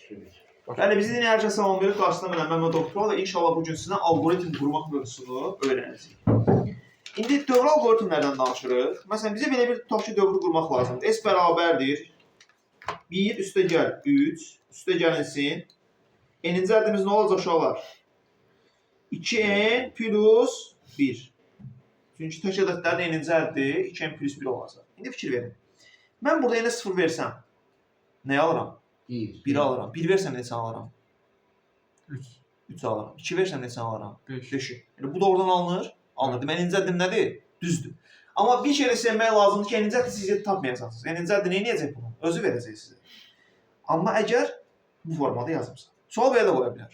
Bəli, bizi dinləyən hər kəsə salam verir. Qarşısında mənəm Məmməd Doktor və inşallah bu gün sizə algoritm qurmaq mövzusunu öyrənəcəyik. İndi dövr algoritmlərdən danışırıq. Məsələn, bizə belə bir tutaq ki, dövrü qurmaq lazımdır. S bərabərdir 1 üstə gəl 3 üstə gəlinsin. N-ci əddimiz nə olacaq uşaqlar? 2n plus 1. Çünki tək ədədlərin n-ci əddi 2n plus 1 olacaq. İndi fikir verin. Mən burada n-ə 0 versəm, nəyi alıram? 1 alıram. 1 versəm neçə alıram? 3 alıram. 2 versəm neçə alıram? 5. Yəni bu doğrudan alınır? Alınır. Deməli, n-ci əddim nədir? Düzdür. Amma bir şeylə sevmək lazımdır ki, n-ci əddi siz tapmayacaqsınız. N-ci əddi nə edəcək bunu? Özü verəcək sizə. Amma əgər bu formada yazımsa, sual belə də qoya bilər.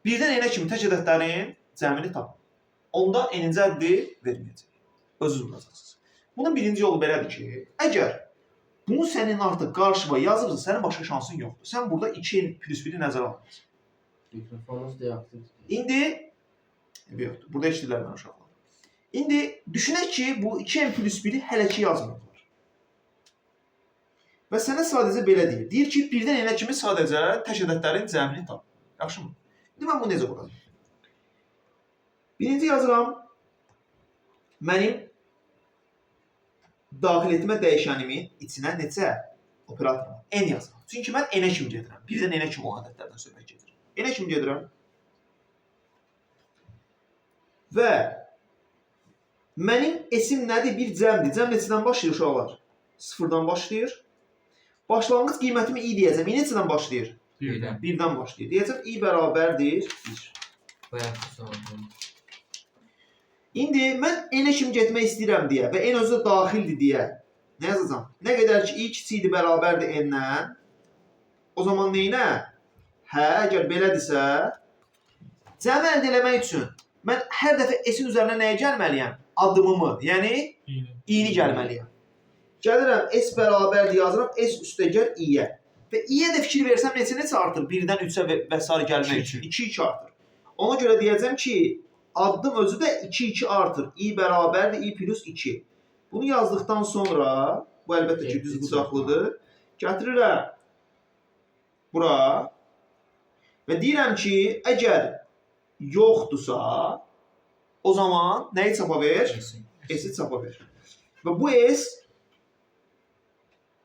Birdən n-ə kimi tək ədədlərin cəmini tapın. Onda n-ci əddi verməyəcək. Özünüz bulacaqsınız. Bunun birinci yolu belədir ki, əgər bunu sənin artıq qarşıma yazırsa, sənin başqa şansın yoxdur. Sən burada 2n plus 1-i nəzərə almalısın. Mikrofonunuz deaktivdir. İndi, yoxdur, burada eşidirlər mən uşaqlar. İndi düşünək ki, bu 2n plus 1-i hələ ki yazmıyorlar. Və sənə sadəcə belə deyir. Deyir ki, birdən n-ə kimi sadəcə tək ədədlərin cəmini tap. Yaxşı mı? İndi mən bunu necə quracağım? Birinci yazıram. Mənim daxil etmə dəyişənimin içinə neçə operatorum? N yazıram. Çünki mən n-ə kimi gedirəm. Birdən n-ə kimi olan ədədlərdən söhbət gedir. N-ə kimi gedirəm. Və mənim S-im nədir? Bir cəmdir. Cəm neçədən başlayır uşaqlar? 0-dan başlayır. Başlanğıc qiymətimi i deyəcəm. I neçədən başlayır? 1-dən başlayır. Deyəcəm i bərabərdir 1. İndi mən n-ə kimi getmək istəyirəm deyə və n özü də daxildir deyə nə yazacağam? Nə qədər ki i kiçikdir bərabərdir n-dən, o zaman neynə? Hə, əgər belədirsə, cəmi əldə eləmək üçün mən hər dəfə s-in üzərinə nəyə gəlməliyəm? Adımımı, yəni i-ni gəlməliyəm. Gəlirəm, s bərabərdir yazıram, s üstə gəl i-yə. Və i-yə də fikir versəm neçə artır? 1-dən 3-ə və s. gəlmək üçün 2-2 artır. Ona görə deyəcəm ki, addım özü də 2-2 artır. i bərabərdir, i plus 2. Bunu yazdıqdan sonra, bu əlbəttə ki, düz bucaqlıdır. Gətirirəm bura və deyirəm ki, əgər yoxdursa, o zaman nəyi çapa ver? S-i çapa ver. Və bu S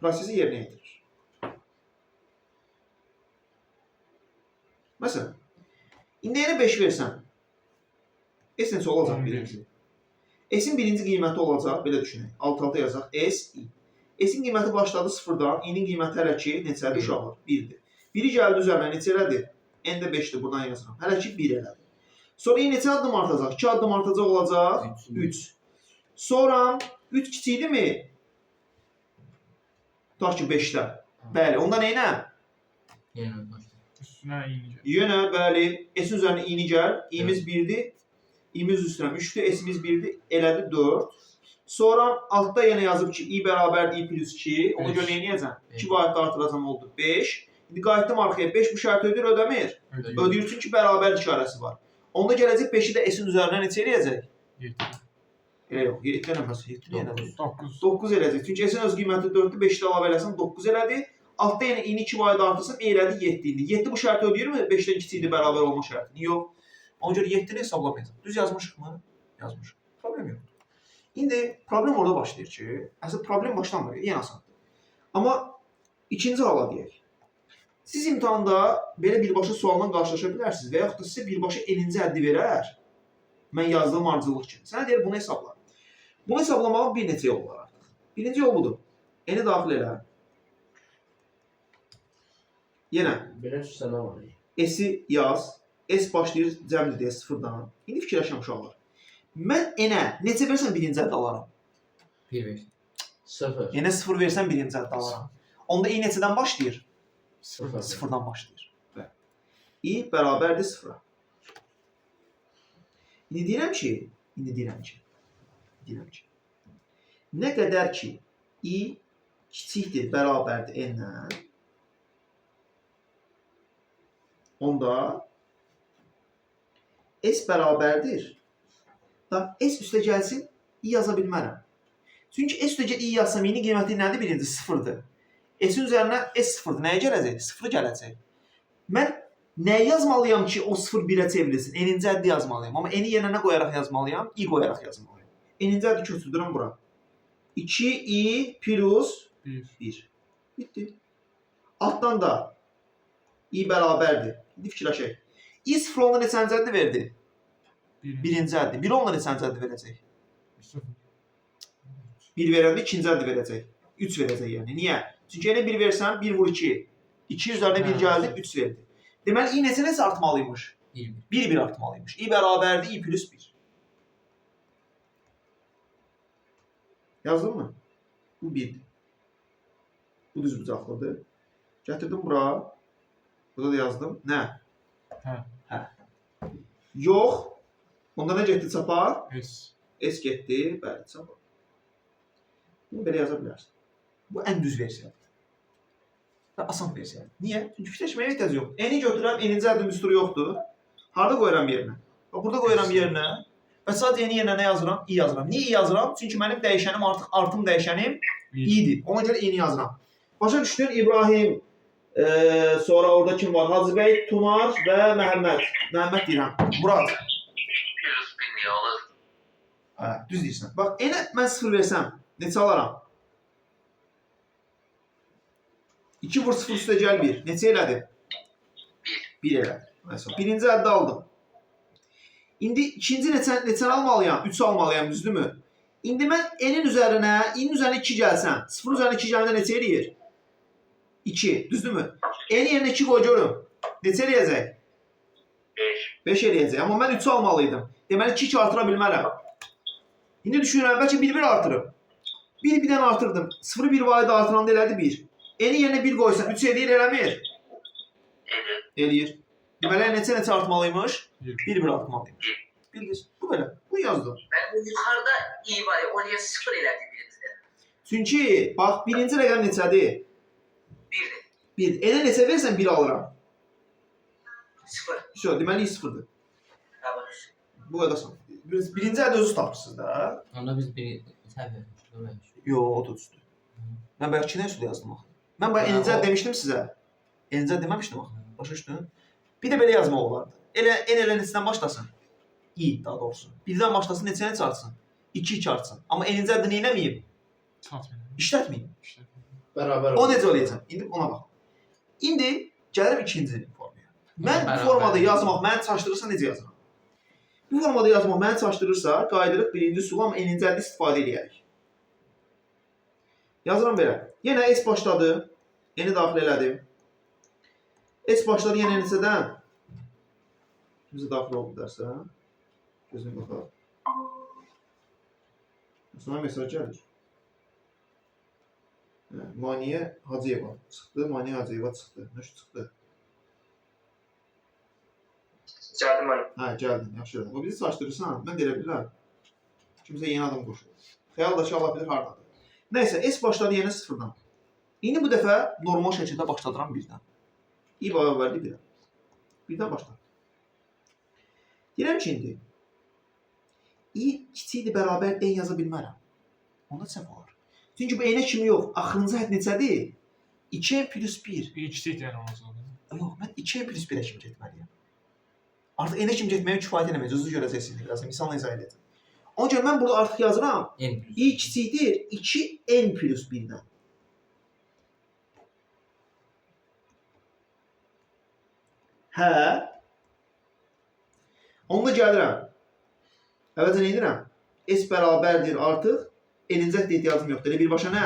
prosesi yerinə yetirir. Məsələn, indi yenə 5 versəm, S neçə olacaq birinci? S-in birinci qiyməti olacaq, belə düşünək. Alt-alta yazaq, S, I. S-in qiyməti başladı 0-dan, I-nin qiyməti hələ ki, neçədir uşaqlar? 1-dir. 1-i gəldi üzərinə, neçə elədir? N də 5-dir, buradan yazıram. Hələ ki, 1 elədir. Sonra I neçə addım artacaq? 2 addım artacaq olacaq? 3. Sonra 3 kiçikdir mi? Tutaq ki, 5-dən. Bəli, onda neynə? Yenə, bəli, S-in üzərinə i-ni gəl. I-miz 1-dir. İ'miz üstünə 3'dür, S'imiz 1'dir, elədi 4. Sonra altda yenə yazıb ki, i bərabərdir, i plus 2. Ona görə nə edəcəm? 2 vahiddə artıracam oldu 5. İndi qayıtdım arxaya, 5 bu şərti ödür, ödəmir? Ödəyir, çünki bərabər işarəsi var. Onda gələcək 5-i də S-in üzərinə neçə eləyəcək? 7. Elə yox, 7 eləməsi, 7 elədi. 9 eləyəcək, çünki S-in öz qiyməti 4-dür, 5-i də əlavə eləsəm 9 elədi. Altda yenə i-ni 2 vahiddə artırsam, elədi 7 indi. 7 bu şərti ödəyirmi? 5-dən kiçikdir bərabər olma şərtini? Yox. Ona görə 7-ni hesablamayacaq. Düz yazmışıq mı? Yazmışıq. Problem yoxdur. İndi problem orada başlayır ki, əsas problem başlanmır, yenə asandır. Amma ikinci hala deyək. Siz imtahanda belə birbaşa sualdan qarşılaşa bilərsiniz və yaxud da sizə birbaşa n-ci əddi verər. Mən yazdığım ardıcıllıq kimi. Sənə deyir, bunu hesabla. Bunu hesablamağın bir neçə yolu var artıq. Birinci yol budur. N-i daxil elə. Yenə. Belə sənə var. S-i yaz. S başlayır cəmdir deyə 0-dan. İndi fikirləşəm uşaqlar. Mən n-ə neçə versəm birinci əddə alaram? 1 ver. 0. N-ə 0 versəm birinci əddə alaram. Onda i neçədən başlayır? 0. 0-dan başlayır. I bərabərdir 0-a. İndi deyirəm ki, nə qədər ki i kiçikdir, bərabərdir n-dən, onda S bərabərdir. S üstə gəlsin, i yaza bilmərəm. Çünki S üstə gəl i yazsam, i-nin qiyməti nədir? Birinci 0-dır. S-in üzərinə S0-dır. Nəyə gələcək? 0 gələcək. Mən nəyə yazmalıyam ki, o 0 1-ə çevrilsin? N-ci həddi yazmalıyam. Amma n-i yerinə nə qoyaraq yazmalıyam? I qoyaraq yazmalıyam. N-ci həddi köçürdürəm bura. 2i plus 1. Bitti. Altdan da i bərabərdir. İndi fikirləşək. i 0 onunla neçənci həddi verdi? Birinci həddi. 1 onunla neçənci həddi verəcək? 1 verəndə ikinci həddi verəcək. 3 verəcək yəni. Niyə? Çünki yenə 1 versən 1 vur 2. 2 üzərinə 1 gəldi, 3 verdi. Deməli, i neçə artmalıymış? 1 artmalıymış. i bərabərdir, i plus 1. Yazdın mı? Bu 1'dir. Bu düz bucaqlıdır. Gətirdim bura. Burada da yazdım. Nə? Hə. Yox. Onda nə getdi çapa? S getdi. Bəli, çapa. Bunu belə yaza bilərsən. Bu ən düz versiyadır. Və asan versiyadır. Niyə? Çünki fikirləşməyə ehtiyac yox. N-i götürəm, n-ci həddin düsturu yoxdur. Harada qoyuram yerinə? Burada qoyuram yerinə. Və sadəcə n-i yerinə nə yazıram? I yazıram. Niyə i yazıram? Çünki mənim dəyişənim artıq artım dəyişənim i'dir. Ona görə i-ni yazıram. Başa düşdün? İbrahim, sonra orada kim var? Hacı bəy, Tunar və Məhəmməd. Məhəmməd deyirəm. Murad. Hə, düz deyirsən. Bax, n-ə mən 0 versəm, neçə alaram? 2 vur 0 üstə gəl 1. Neçə elədi? 1 elədi. Mesela birinci həddi aldım. İndi ikinci neçəni almalıyam? 3 almalıyam, düzdürmü? İndi mən n-in üzərinə, i-nin üzərinə 2 gəlsəm, 0 üzərinə 2 gələndə neçə eləyir? 2, düzdürmü? N yerinə 2 qoy görüm. Neçə eləyəcək? 5 eləyəcək. Amma mən 3 almalıydım. Deməli 2 artıra bilmərəm. İndi düşünürəm, bəlkə 1 artırım. 1 birdən artırdım. 0 1 vayda artıranda elədi 1. N-i yerinə 1 qoysam 3 eləyir, eləmir? Eləyir. Deməli neçə artmalıymış? 1 artmalıymış. Bildiniz. Bu belə. Bu yazdım. Ben bu yukarıda i var ya, oraya 0 elədi birinizde. Çünki bax birinci rəqəm neçədir? 1'di. 1. N-ə neçə versən 1 alıram. 0. Şo, deməli 0-dır. Tamam. Bu qədər son. Birinci həddi özünüz tapırsınız da. Onda biz bir səhv etmişik. Yo, o da düzdür. Mən bayaq 2-nə üsul yazdım axı. Mən bayaq n-ci hədd demişdim sizə. N-ci hədd deməmişdim axı. Başa düşdün? Bir də belə yazmaq olardı. N neçədən başlasın? i daha doğrusu. 1-dən başlasın, neçəni artsın? 2 artsın. Amma n-ci həddi nə eləməyim? İşlətməyim. Bərabər. O necə olacaq? İndi ona bax. İndi gəlirim ikinci formaya. Mən bu formada yazmaq məni çaşdırırsa necə yazıram? Bu formada yazmaq məni çaşdırırsa, qayıdırıq birinci üsula, amma n-ci həddi istifadə edərik. Yazıram belə. Yenə S başladı. N-i daxil elədim. S başladı yenə neçədən? Bizə daxil oldu dərsə. Gözünə baxaq. Sonra mesaj gəlir. Maniyə Hacıyeva çıxdı. Maniyə Hacıyeva çıxdı. Nə çıxdı? Gəldim ben. Hə, gəldin. Yaxşı. O bizi çaşdırırsan, mən deyə bilərəm. Kimsə yeni adam qoşur. Xəyal da ki, Allah bilir hardadır. Nəysə, S başladı yenə 0-dan. İndi bu dəfə normal şəkildə başladıram 1-dən. i bərabərdir 1-ə. 1-dən başladım. Deyirəm ki, indi i kiçikdir, bərabər n yaza bilmərəm. Onda səhv olar. Çünki bu n-ə kimi yox. Axırıncı hədd neçədir? 2n plus 1. Bir kiçik yəni olacaq. Yox, mən 2n plus 1-ə kimi getməliyəm. Artıq n-ə kimi getməyə kifayət eləməyəcək. Özünüz görəcəksiniz biraz. Misalla izah edəcəm. Ona görə mən burada artıq yazıram. i kiçikdir 2n plus 1-dən. Hə. Onda gəlirəm. Əvvəlcə nə edirəm? S bərabərdir artıq. N-ci həddə ehtiyacım yoxdur. Elə birbaşa nə?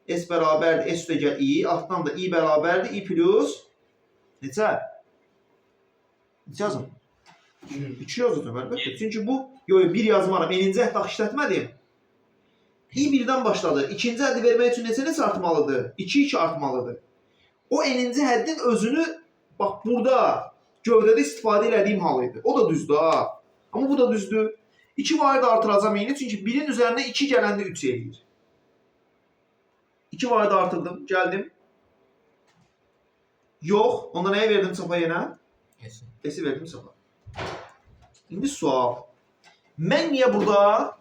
S bərabərdir. S üstə gəl i. Altdan da i bərabərdir. I plus neçə? Neçə yazım? 2 yazıyorum əlbəttə. Çünki bu 1 yazmaram. N-ci həddə işlətmədim. i 1-dən başladı. İkinci həddi vermək üçün neçə artmalıdır? 2 artmalıdır. O n-ci həddin özünü bax burada gövdədə istifadə elədiyim hal idi. O da düzdür ha. Amma bu da düzdür. 2 varı da artıracam yeni. Çünki 1-in üzərinə 2 gələndə 3 eləyir. 2 varı da artırdım. Gəldim. Yox. Onda nəyə verdim çapa yenə? S-i verdim çapa. İndi sual. Mən niyə burada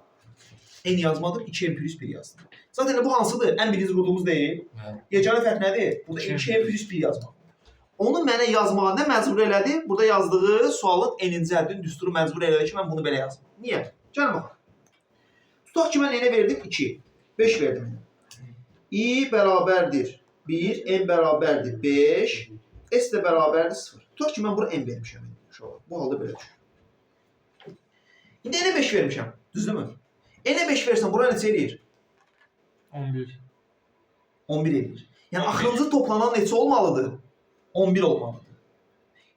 En yazmadır, 2n plus 1 yazdım. Zaten bu hansıdır? En birinci qurduğumuz deyil. Yeganə fərq nədir? Burada 2n plus 1 yazmaq. Onu mənə yazmağa nə məcbur elədi? Burada yazdığı sualın eninci həddin düsturu məcbur elədi ki, mən bunu belə yazdım. Niyə? Gəlin baxaq. Tutaq ki, mən n-ə verdim 2. 5 verdim. i bərabərdir 1, n bərabərdir 5, s də bərabərdir 0. Tutaq ki, mən bura n vermişəm. Bu halda belə düşür. İndi n-ə 5 vermişəm. Düzdürmü? N-ə 5 versən, bura neçə eləyir? 11. 11 eləyir. Yəni, axırıncı toplanan neçə olmalıdır? 11 olmalıdır.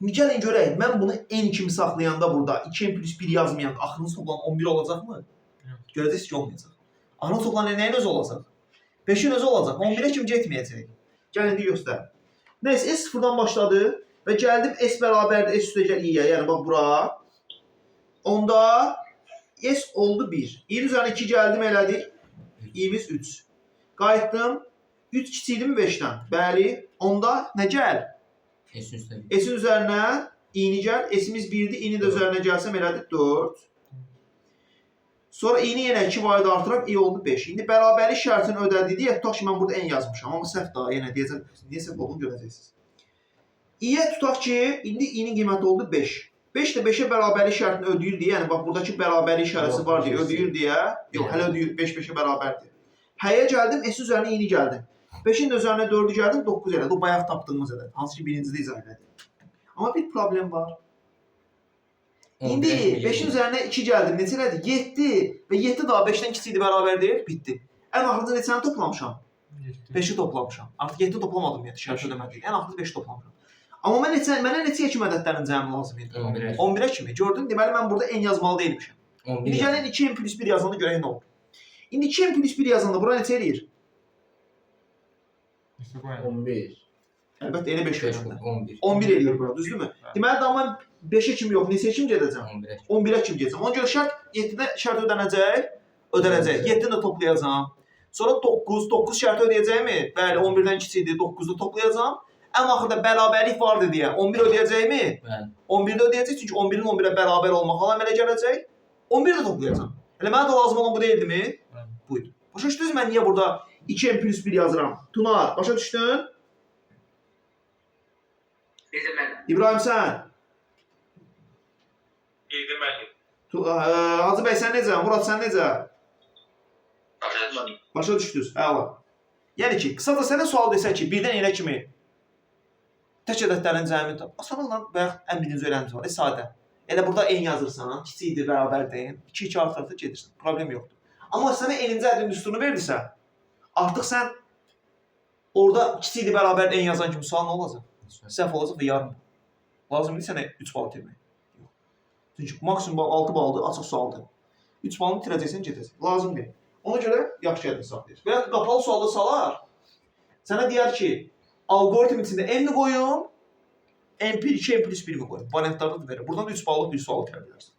İndi gəlin görək, mən bunu n kimi saxlayanda burada 2n plus 1 yazmayanda axırıncı toplanan 11 olacaqmı? Görəcəksiniz ki, olmayacaq. Axırıncı toplanan nəyin özü olacaq? 5-in özü olacaq. 11-ə kimi getməyəcək. Gəlin, indi göstər. Neyse, s sıfırdan başladı və gəldim s bərabərdir, s üstə gəl i-yə, yəni bax bura. Onda s oldu 1. i üzərinə 2 gəldim, elədi. i-miz 3. Qayıtdım. 3 kiçiydim 5-dən. Bəli. Onda nə gəl? S-in üzərinə i-ni gəl. S-imiz 1-dir. i-ni də üzərinə gəlsəm elədi 4. Sonra i-ni yenə 2 vayda artıraq i oldu 5. İndi bərabərlik şərtini ödədik deyə tutaq ki, mən burada n yazmışam. Amma səhv daha yenə deyəcəm. Niyə səhv olduğunu görəcəksiniz. i-yə tutaq ki, indi i-nin qiyməti oldu 5. 5 də 5-ə bərabərlik şərtini ödəyir deyə, yəni bax buradakı bərabərlik işarəsi var deyə ödəyir deyə, yox, hələ ödəyir, 5 5-ə bərabərdir. Həyə gəldim, s üzərinə i-ni gəldim. 5-in də üzərinə 4-ü gəldim, 9 elədi. O bayaq tapdığımız elədi. Hansı ki, birincidə izah elədi. Amma bir problem var. İndi 5-in üzərinə 2 gəldim, neçə elədi? 7 və 7 daha 5-dən kiçikdir, bərabər deyil, bitdi. Ən axırda neçəni toplamışam? 5-i toplamışam. Artıq 7 toplamadım, şərt ödəmədik. Ən axırda 5 toplamışam. Amma mənə neçəyə kimi ədədlərin cəmi lazım idi? 11-ə kimi. Gördün, deməli mən burada n yazmalı deyilmişəm. İndi gəlin 2n plus 1 yazanda görək nə olur. İndi 2n plus 1 yazanda bura neçə eləyir? 11. Əlbəttə, elə 5 verəndə. 11. 11 eləyir bura, düzdürmü? Deməli, daha mən 5-ə kimi yox, neçəyə kimi gedəcəm? 11-ə kimi gedəcəm. Ona görə şərt 7-də şərt ödənəcək, ödənəcək. 7-ni də toplayacağam. Sonra 9 şərti ödəyəcəkmi? Bəli, 11-dən kiçikdir, 9-u toplayacağam. Ən axırda bərabərlik vardı deyə 11 ödəyəcəkmi? Bəli. 11-də ödəyəcək, çünki 11-in 11-ə bərabər olmaq hala əmələ gələcək. 11-i də toplayacağam. Elə mənə də lazım olan bu deyildimi? Buydu. Başa düşdünüz mən niyə burada 2n plus 1 yazıram? Tunar, başa düşdün? Bildim mən. İbrahim sən? Bildim mən. Hacı bəy sən necə? Murad sən necə? Başa Başa düşdünüz. Əla. Yəni ki, qısaca sənə sual desək ki, birdən elə kimi tək ədədlərin cəmini tap. Asanlıqla bayaq ən birinci öyrənmiş var. Sadə. Elə burada n yazırsan, kiçikdir, bərabərdir. 2 artırda gedirsən. Problem yoxdur. Amma sənə n-ci ədədin düsturunu verdirsə, artıq sən orada kiçikdir, bərabərdir, n yazan kimi sual nə olacaq? Səhv olacaq və yarım. Lazımdır sənə 3 bal itirmək. Çünki maksimum 6 baldır, açıq sualdır. 3 balını itirəcəksən, gedəcək. Lazım deyil. Ona görə yaxşı yadda saxlayır. Və ya qapalı sualda salar, sənə deyər ki, algoritm içində n-ni qoyum, n1, 2n plus 1-mi qoyum. Variantlarda da verir. Buradan da 3 ballıq bir sual itirə bilərsən.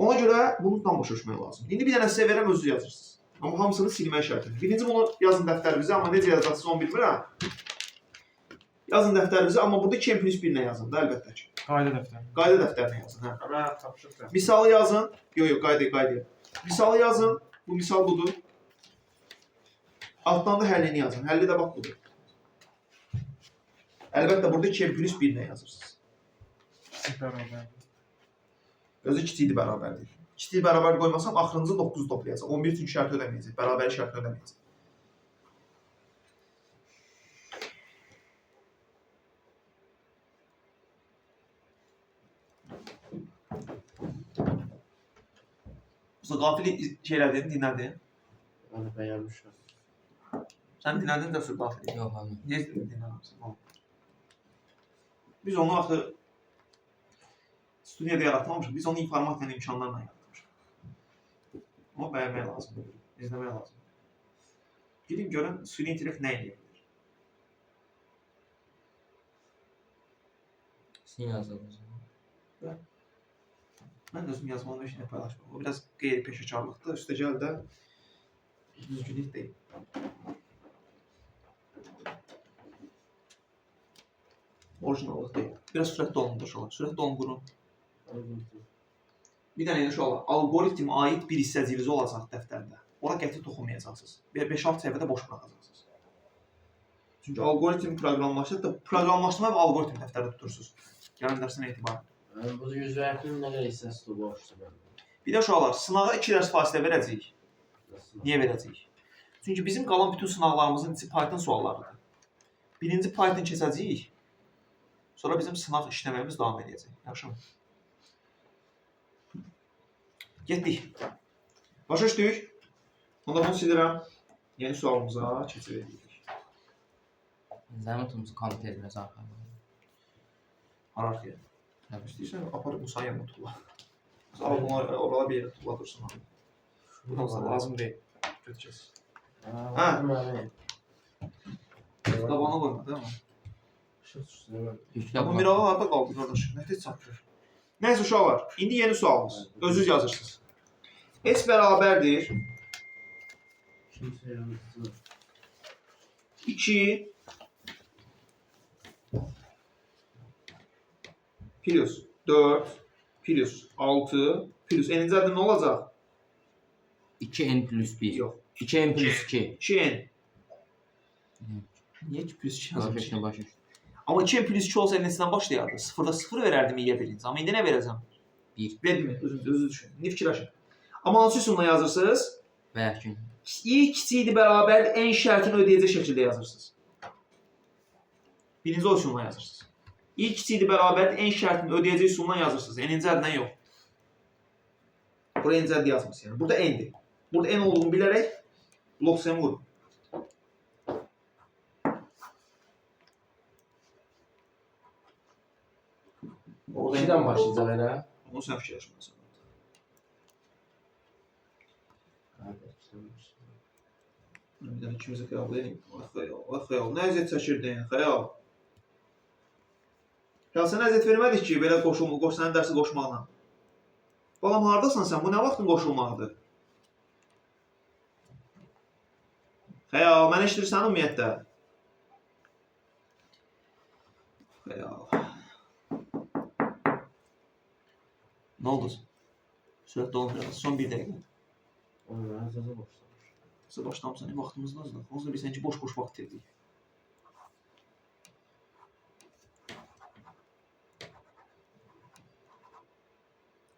Ona görə bununla başa düşmək lazım. İndi bir dənə sizə verəm, özünüz yazırsınız. Amma hamısını silmək şərtidir. Birinci bunu yazın dəftərinizə, amma necə yazacaqsınız onu bilmirəm. Yazın dəftərinizə, amma burada 2n plus 1-nə yazın da, əlbəttə ki. Qayda dəftəri. Qayda dəftərinə yazın, hə. Mən tapışıq. Misalı yazın. Yox, qayda. Misalı yazın. Bu misal budur. Altdan da həllini yazın. Həlli də bax budur. Əlbəttə burada 2n plus 1-nə yazırsınız. Bərabər. Özü kiçikdir, bərabərdir. Kiçikdir, bərabər qoymasam, axırıncı 9-u toplayacaq. 11 çünki şərti ödəməyəcək. Bərabəri şərti ödəməyəcək. Qafili şeylədin, dinlədin. Onu bəyənmişəm. Sən dinlədin də qafili. Yox, abi. Niyə dinləmirsən? Biz onu axı studiyada yaratmamışıq. Biz onu informasiya imkanlarla yaratmışıq. Amma bəyənmək lazımdır. İzləmək lazımdır. Gidin görün, süni intellekt nə edir? Sən yazılır. Mən də özüm yazmalı işini paylaşmam. O biraz qeyri-peşəkarlıqdır. Üstəgəl də düzgünlük deyil. Orijinallıq deyil. Biraz sürətli olun da uşaqlar. Sürətli olun qurun. Bir dənə yeni uşaqlar, algoritm aid bir hissəciyiniz olacaq dəftərdə. Ora qəti toxunmayacaqsınız. 5-6 səhifədə boş buraxacaqsınız. Çünki algoritm proqramlaşdırma və algoritm dəftərdə tutursunuz. Gəlin dərsinə etibarən. Bu 100 verətin nə qədər hissəsi tutub olmuşsa mən. Bir də uşaqlar, sınağa 2 dərs fasilə verəcəyik. Niyə verəcəyik? Çünki bizim qalan bütün sınaqlarımızın içi Python suallarıdır. Birinci Python keçəcəyik. Sonra bizim sınaq işləməyimiz davam edəcək. Yaxşı mı? Getdik. Başa düşdük. Onda bunu silirəm. Yeni sualımıza keçid edirik. Zəhmətimizi komitə edilməz arxadan. Hierarxiya. İstəyirsən, aparıb bu sayı yanına tulla. Al bunu orada bir yerə tulla dursun. Bu lazım deyil. Götürəcəz. Tabana qoyma, değil mi? Bu mirağı harada qaldı qardaş? Nə tez çatdırır? Nəysə uşaqlar, indi yeni sualımız. Özünüz yazırsınız. S bərabərdir 2 plus 4 plus 6 plus n-ci adı nə olacaq? 2n plus 1. Yox. 2n plus 2. 2n. Niyə 2 plus 2 yazmışım? Başa. Amma 2n plus 2 olsa n-sindən başlayardı. 0-da 0 verərdim i-yə birinci. Amma indi nə verəcəm? 1. Verdim. Özünüz düşünün. İndi fikirləşin. Amma hansı üsulla yazırsınız? Bəlkə. i kiçikdir bərabər n şərtini ödəyəcək şəkildə yazırsınız. Birinci o üsulla yazırsınız. i kiçikdir bərabər n şərtini ödəyəcək üsulla yazırsınız. N-ci əddən yox. Buraya n-ci əddi yazmışsınız. Yəni. Burada n-dir. Burada n olduğunu bilərək blok semi vurun. İkidən başlayacaq elə. Onu sən fikirləşməlisən. Bir dənə ikimizi xəyal edin. Xəyal. Nə əziyyət çəkirdin? Xəyal. Ya sən əziyyət vermədik ki, belə sənin dərsi qoşmaqla. Balam, haradasan sən? Bu nə vaxtın qoşulmaqdır? Xəyal, mənə eşidirsən ümumiyyətlə? Xəyal. Nə oldu? Sürətdə olmayacaq. Son bir dəqiqə. Onlara zaza başlamış. Size başlamışsan, vaxtımızda azdır. Onsuz bilsən ki, boş-boş vaxt verdik.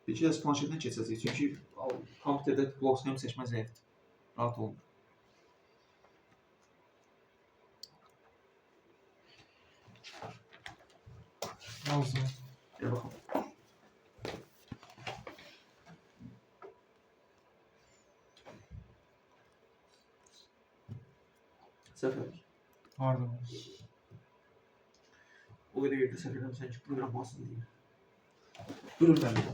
Bir iki dərs planşetdən keçəcək. Çünki kompüterdə blok skem seçmə zəifdir. Rahat olun. Lazım. Gel bakalım. Səfər. Harada. O qədər yerdə səhv eləmirsən ki, proqram basın deyim. Buyurun bəli.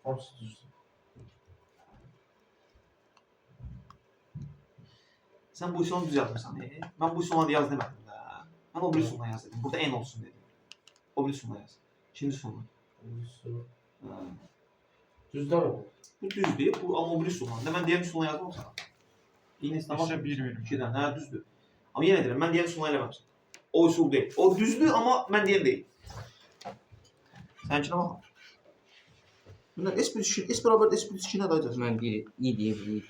Hamısı düzdür. Sən bu üsulu düz yazmısan. Mən bu üsulu yaz demədim də. Mən o bir üsulla yaz dedim. Burada n olsun dedim. O bir üsulla yaz. İkinci üsulla. Düzdür o. Bu düzdür. Bu amma o bir üsulla. Mən deyəm üsulla yazmam sana. İğnesindən İşte bir verim. 2-dən. Hə, düzdür. Amma yenə deyirəm, mən deyən üsulla eləməmişəm. O üsul deyil. O düzdür, amma mən deyən deyil. Sənkinə baxın. Bunlar S plus 2, S bərabər S plus 2 nə dayacaq? Mən bir i deyə bilir.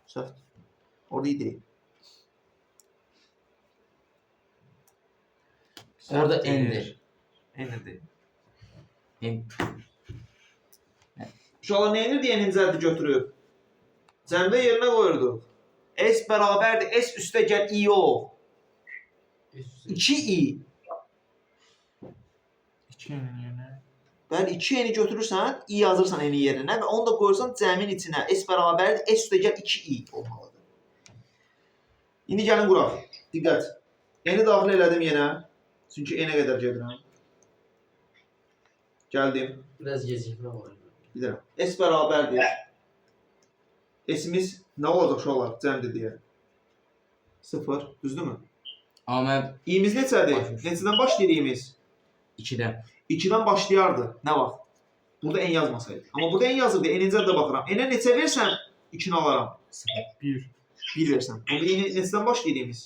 Səhvdir. Orada iyi deyil. Orada n-dir. N-dir deyil. N. Uşaqlar nə edir deyə n-ci əddi götürüb? Cəmdə yerinə qoyurduq. S bərabərdir, S üstə gəl i yox. 2i. 2'nin yerine. Bəli, 2-ni götürürsən, i yazırsan n-in yerinə və onu da qoyursan cəmin içinə. S bərabərdir, S üstə gəl 2i olmalıdır. İndi gəlin quraq. Diqqət. N-i daxil elədim yenə. Çünki n-ə qədər gedirəm. Gəldim. Biraz gecikmə var. Bilirəm. S bərabərdir. S-imiz nə olacaq uşaqlar cəmdir deyə? 0, düzdürmü? Amma mən İ'miz neçədir? Başmış. Neçədən başlayır i'miz? 2-dən. 2-dən başlayardı. Nə vaxt? Burada n yazmasaydı. Amma burada n yazırdı. N-ci əddə baxıram. N-ə neçə versən 2-ni alaram. 1. 1 versən. Onda neçədən başlayır i'miz?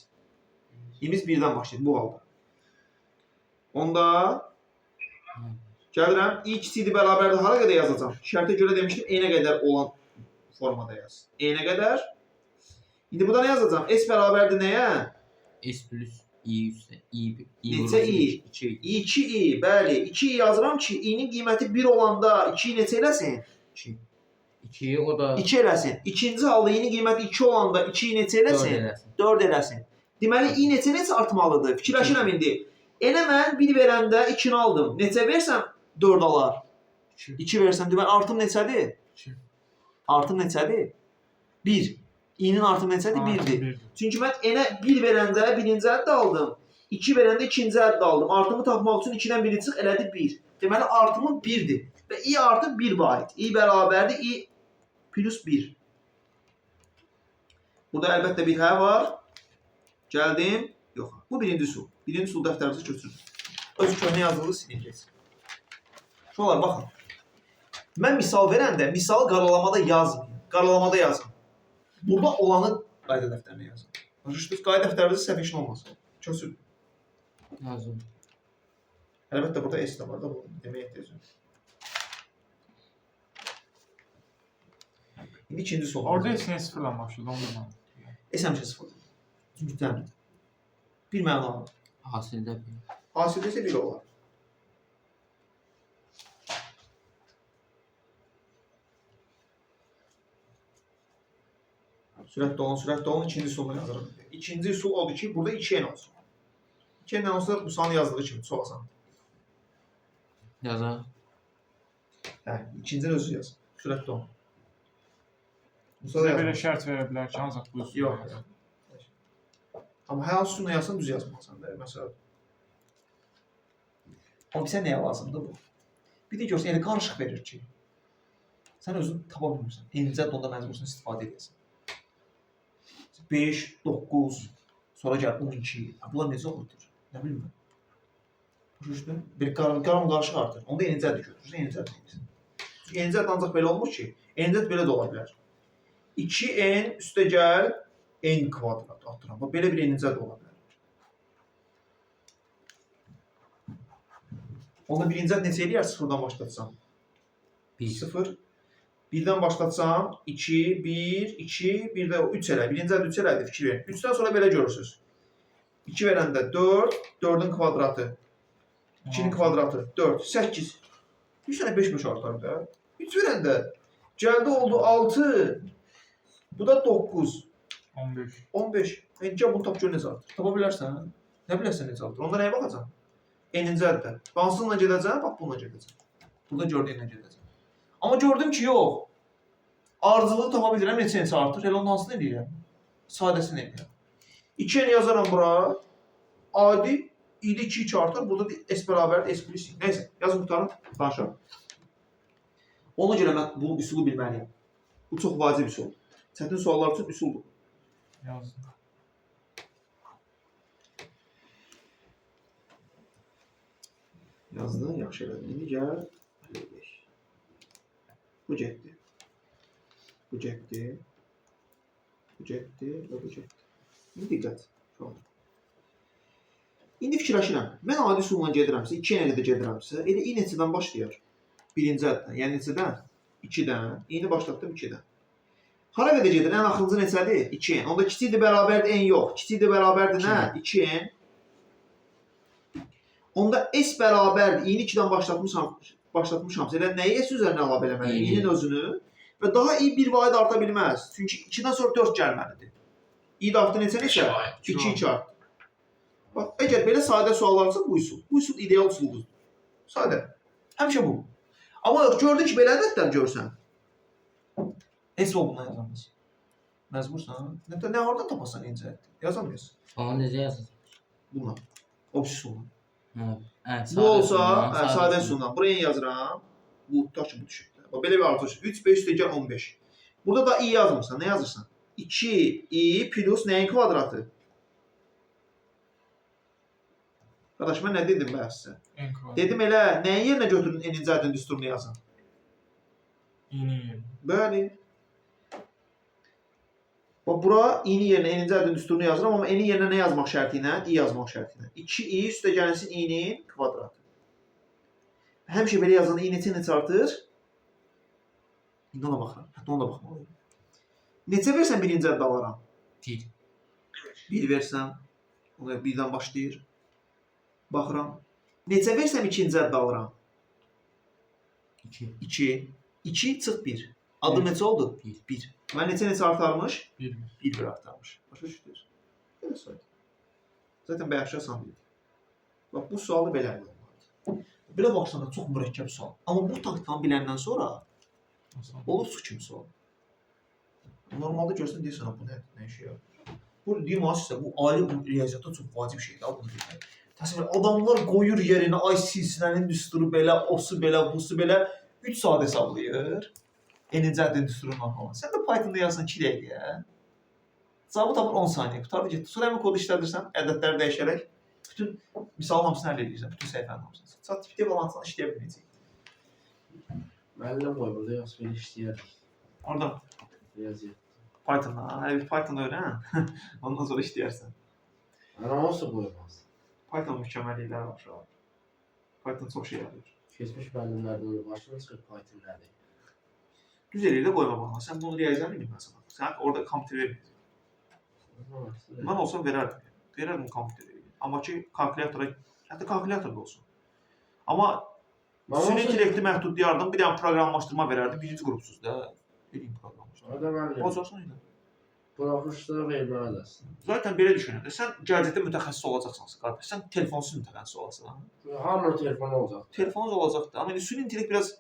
İ'miz 1-dən başlayır bu halda. Onda Gəlirəm. i kiçikdir bərabərdir. Hara qədər yazacağam? Şərtə görə demişdim, n-ə qədər olan formada yaz. n-ə qədər. İndi burada nə yazacağam? S bərabərdir nəyə? S plus i üstə i Neçə i? 2 2i, bəli. 2i yazıram ki, i-nin qiyməti 1 olanda 2i neçə eləsin? 2. 2 o da 2 eləsin. İkinci halda i-nin qiyməti 2 olanda 2i neçə 4 eləsin? eləsin. 4 eləsin. Deməli, i neçə artmalıdır? Fikirləşirəm indi. N-ə mən 1 verəndə 2-ni aldım. Neçə versəm 4 alar. 2 versəm, deməli, artım neçədir? 2. Artım neçədir? 1. i-nin artımı neçədir? 1-dir. Çünki mən n-ə 1 verəndə birinci əddə aldım. 2 verəndə ikinci əddə aldım. Artımı tapmaq üçün 2-dən 1-i çıx, elədi 1. Deməli, artımım 1-dir. Və i artı 1 vaid. i bərabərdir, i plus 1. Burada əlbəttə bir hə var. Gəldim. Yox. Bu birinci sul. Birinci sul dəftərimizi götürdüm. Öz köhnə yazılı siləcəyiz. Şuralar, baxın. Mən misal verəndə, misalı qaralamada yazmayın. Qaralamada yazın. Burada olanı qayda dəftərinə yazın. Başa qayda dəftərinizdə səhv işin olmasın. Köçün. Yazdım. Əlbəttə burada S də var da, bu deməyə ehtiyac yox. İndi ikinci soru. Orada S sıfırdan başladı, ondan. S həmişə sıfırdır. Çünki təmin. Bir məna. Hasildə 1. Hasildə isə 1 olar. Sürətdə olun, ikinci solunu yazırım. İkinci sol odur ki, burada 2n olsun. 2n olsa bu sanı yazdığı kimi çox asan. Yazaq. Hə, ikincini özü yaz. Sürətdə olun. Sizə belə şərt verə bilər ki, ancaq bu üstündə Yox. yazın. Amma hər hansı üstündə yazsan düz yazmalısan da. Məsələn. Amma bizə nəyə lazımdır bu? Bir də görsən, elə qarışıq verir ki, sən özün tapa bilmirsən. Enicə onda məcbursun istifadə edəsən. 5, 9, sonra gəl 12. Bunlar necə olur? Nə bilim mən. Başa düşdün? Bir qaram qarışıq artır. Onda enicədir götürürsən, enicədir deyirsən. Çünki enicət ancaq belə olmur ki, enicət belə də ola bilər. 2n üstə gəl n kvadrat atıram. Belə bir enicət ola bilər. Onda birinci ət neçə eləyər? Sıfırdan başlatsam. 1. 0. Birdən başlatsam 2, 1, 2, bir də 3 elə. Birinci ət 3 elədir, fikir verin. 3-dən sonra belə görürsünüz. 2 verəndə 4, 4-ün kvadratı. 2-nin kvadratı 4, 8. 3 dənə 5 artar da. 3 verəndə gəldi oldu 6. Bu da 9. 15. 15. Gəl bunu tap gör necə artır. Tapa bilərsən. Nə bilərsən necə artır. Onda nəyə baxacam? N-ci əddə. Hansınla gedəcəm? Bax bununla gedəcəm. Burada gördüyümlə gedəcəm. Amma gördüm ki, yox. Ardıcılığı tapa bilirəm, neçə artır. Elə onun hansını eləyirəm? Sadəsini eləyirəm. 2-ni yazaram bura. Adi i-də 2 artır. Burada s bərabərdir, s plus 2. Neysə, yazın qutarım, danışalım. Ona görə mən bu üsulu bilməliyim. Bu çox vacib üsul. Çətin suallar üçün üsuldur. Yazdım. Yazdın, yaxşı elədin. İndi gəl. Bu getdi. Bu getdi. Bu getdi və bu getdi. İndi diqqət. İndi fikirləşirəm. Mən adi usulla gedirəmsə, 2 ilə də gedirəmsə, elə i neçədən başlayar? Birinci əddən. Yəni neçədən? 2-dən. İni başlatdım 2-dən. Hara qədər gedir? Ən axırıncı neçədir? 2n. Onda kiçikdir bərabərdir n yox. Kiçikdir bərabərdir nə? 2n. Onda s bərabərdir. İni 2-dən başlatmışamsa. Elə nəyi s üzərinə əlavə eləməliyim? İnin özünü. Və daha i bir vaid arta bilməz. Çünki 2-dən sonra 4 gəlməlidir. i də artı neçə neçə? 2 artı. Bax, əgər belə sadə suallarsa bu üsul. Bu üsul ideal üsuldur. Sadə. Həmişə bu. Amma gördün ki, belə ədədlər görsən. S olmadan yazamaz. Məzmursan. Nə oradan tapasan incə əddir? Yazamıyorsun. Onu necə yazırsan? Bununla. Obsis olun. Bu Bu olsa, sadə üsulla. Buraya yazıram. Bu tutaq ki, bu düşür. Belə bir artış. 3, 5 üstə gəl 15. Burada da i yazmırsan. Nə yazırsan? 2 i plus nəyin kvadratı? Qardaş, mən nə dedim bəhsə? En kvadrat. Dedim elə, nəyin yerinə götürün n-ci ədədin düsturunu yazın? İ'nin yeri. Bəli. Bax, bura i-ni yerinə n-ci ədədin düsturunu yazıram, amma n-in yerinə nə yazmaq şərti ilə? i yazmaq şərti ilə. 2i üstə gəlsin i-nin kvadratı. Həmişə belə yazanda i neçə artır? İndi ona baxıram. Hətta ona da baxmalıyım. Neçə versən birinci əddə alaram? 1. 1 versəm, ona 1-dən başlayır. Baxıram. Neçə versəm ikinci əddə alıram? 2. 2. 2 çıx 1. Adım neçə oldu? 1. Mən neçə artarmış? 1. 1 artarmış. Başa düşdünüz? Belə saydı. Zaten bayaq asan deyildi. Bax, bu sualı belə olmalıdır. Belə baxsana, çox mürəkkəb sual. Amma bu taktikanı biləndən sonra olur su kimi sual. Normalda görsən deyirsən, bu nə işə yarayır? Bu deyim isə bu ali riyaziyyatda çox vacib şeydir. Bunu bilmək. Təsəvvür adamlar qoyur yerinə ay silsilənin düsturu belə, osu belə, busu belə 3 saat hesablayır. N-ci ədədin düsturundan falan. Sən də Pythonda yazsan 2 dəqiqəyə. Cavabı tapır 10 saniyə. Qutardı getdi. Sonra həmin kodu işlədirsən, ədədləri dəyişərək bütün misalın hamısını əldə edirsən, bütün səhifənin hamısını. Chat GPT balansan işləyə bilməyəcək. Müəllim qoy burada yoxsa belə işləyər. Oradan Riyaziyyat. Pythonda, bir Python öyrən. Ondan sonra işləyərsən. Ana olsa qoymaz. Python mükəmməllikləri var şu an. Python çox şey yapıyor. Keçmiş müəllimlərdən başına çıxır Python nədir? Düz eliyle qoyma bana. Sən bunu riyaziyyatını bilməsən. Sən orada kompüter verməyəcək. Mən olsam verərdim. Verərdim kompüteri. Amma ki kalkulyatora, hətta kalkulyator da olsun. Amma süni intellekti məhdudlayardım, bir dənə proqramlaşdırma verərdim. Birinci qrupsuz da. Bilin proqramlaşdırma. Orada müəllim. Olacaqsan elə. Buraxışları verməlisən. Zaten belə düşünəndə sən gələcəkdə mütəxəssis olacaqsan qardaş. Sən telefonsuz mütəxəssis olasan. Hamının telefonu olacaq. Telefonunuz olacaq da. Amma indi süni intellekt biraz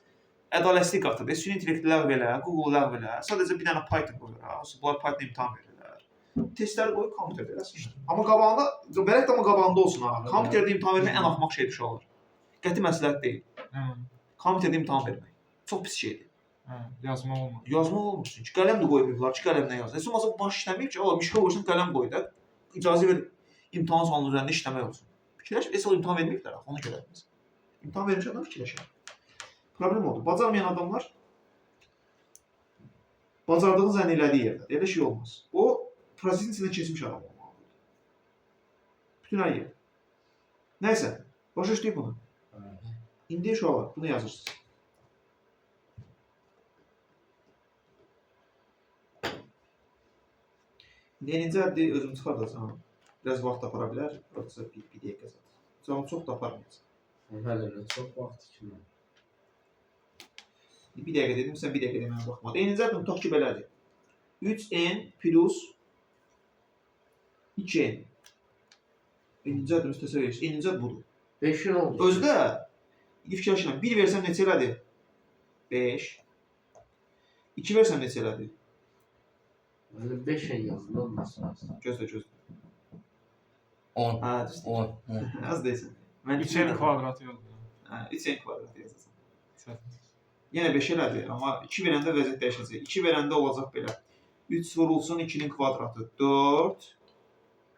ədalətli qatır. Süni intellekti ləğv elə, Google ləğv elə. Sadəcə bir dənə Python qoyur. Bunlar Python imtahan verirlər. Testləri qoyub kompüterdə eləsin. Amma qabağında, bəlkə də amma qabağında olsun ha. Kompüterdə imtahan vermək ən axmaq şeydir uşaqlar. Qəti məsləhət deyil. Kompüterdə imtahan vermək. Çox pis şeydir. Yazma olmaz. Yazmaq olmur çünki. Qələm də qoymayıblar ki, qələmlə yaz. Heç olmasa baş işləməyib ki, o mişka qoysun, qələm qoy da. İcazə ver imtahan salonunun üzərində işləmək olsun. Fikirləş, o imtahan verməyiblər, ona görə. İmtahan vermiş adam fikirləşər. Problem oldu. Bacarmayan adamlar bacardığını zənn elədiyi yerdə. Elə şey olmaz. O prosesin içində keçmiş adam olmalıdır. Bütün hər yer. Nəysə, başa düşdük bunu. İndi uşaqlar, bunu yazırsınız. Neyincə əddi özüm çıxardacam. Biraz vaxt apara bilər. Orada bir dəqiqə zaten. Canım çox da aparmayacaq. Müəllimlə çox vaxt kimi. Bir dəqiqə dedim, sən bir dəqiqə deməyə baxma. Neyincə əddim tutaq ki, belədir. 3n plus 2n. Neyincə əddim üstəsə verir. Neyincə ədd budur. 5-in oldu. Özü də fikirləşirəm. 1 versəm neçə elədi? 5. 2 versəm neçə elədi? Müəllim 5-in yazılı olmasın. Gözlə, gözlə. 10. Hə, düzdür. 10. Az deyilsən. Mən 3n kvadratı yazdım. Hə, 3n kvadrat yazacaqsan. Yenə 5 elədi, amma 2 verəndə vəziyyət dəyişəcək. 2 verəndə olacaq belə. 3 vurulsun 2-nin kvadratı 4.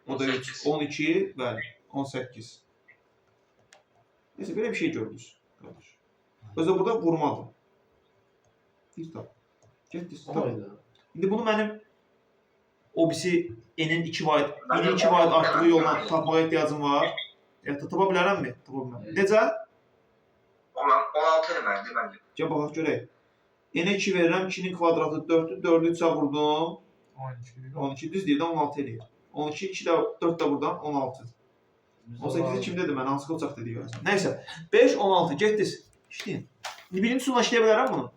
O da 3. 12, bəli, 18. Neyse, belə bir şey gördünüz. Özdə burada vurmadır. Bir tap. Getdiniz. İndi bunu mənim o birisi n-in 2 vaid, n-in 2 vaid artdığı yolla tapmağa ehtiyacım var. Hətta tapa bilərəmmi? Tapa bilərəm. Necə? 16 eləməlidir məncə. Gəl baxaq görək. N-ə 2 verirəm, 2-nin kvadratı 4-dür, 4-ü 3-ə vurdum. 12 düz deyil, 16 eləyir. 12, 2 də 4 də buradan 16. 18-i kim dedi mən? Hansı qocaq dedi görəsən. Nəysə, 5, 16, getdiniz. İşləyin. İndi birinci sulla işləyə bilərəm bunu?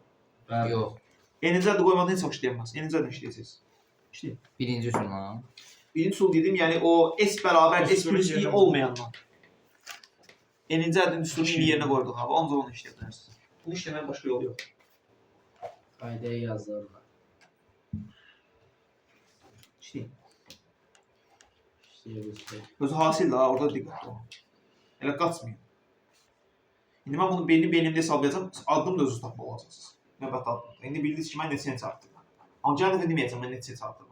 Yox. N-ci əddə qoymadan heç vaxt işləyəməz. N-ci əddə işləyəcəksiniz. İşləyin. Birinci üsulla. Birinci sul dedim, yəni o S bərabər S plus I olmayandan. N-ci ədin üstünü yerinə qoyduq abi, ancaq onu işləyə bilərsiniz. Bunu işləməyin başqa yolu yox. Qaydaya yazılır. İşləyin. İşləyirsiniz. Özü hasil də, orada diqqətli olun. Elə qaçmayın. İndi mən bunu beynimdə hesablayacağım, addım da özünüz tapma olacaqsınız. Növbəti addım. İndi bildiniz ki, mən neçəni çarpdım. Amma gəlin də deməyəcəm, mən neçəni çarpdım.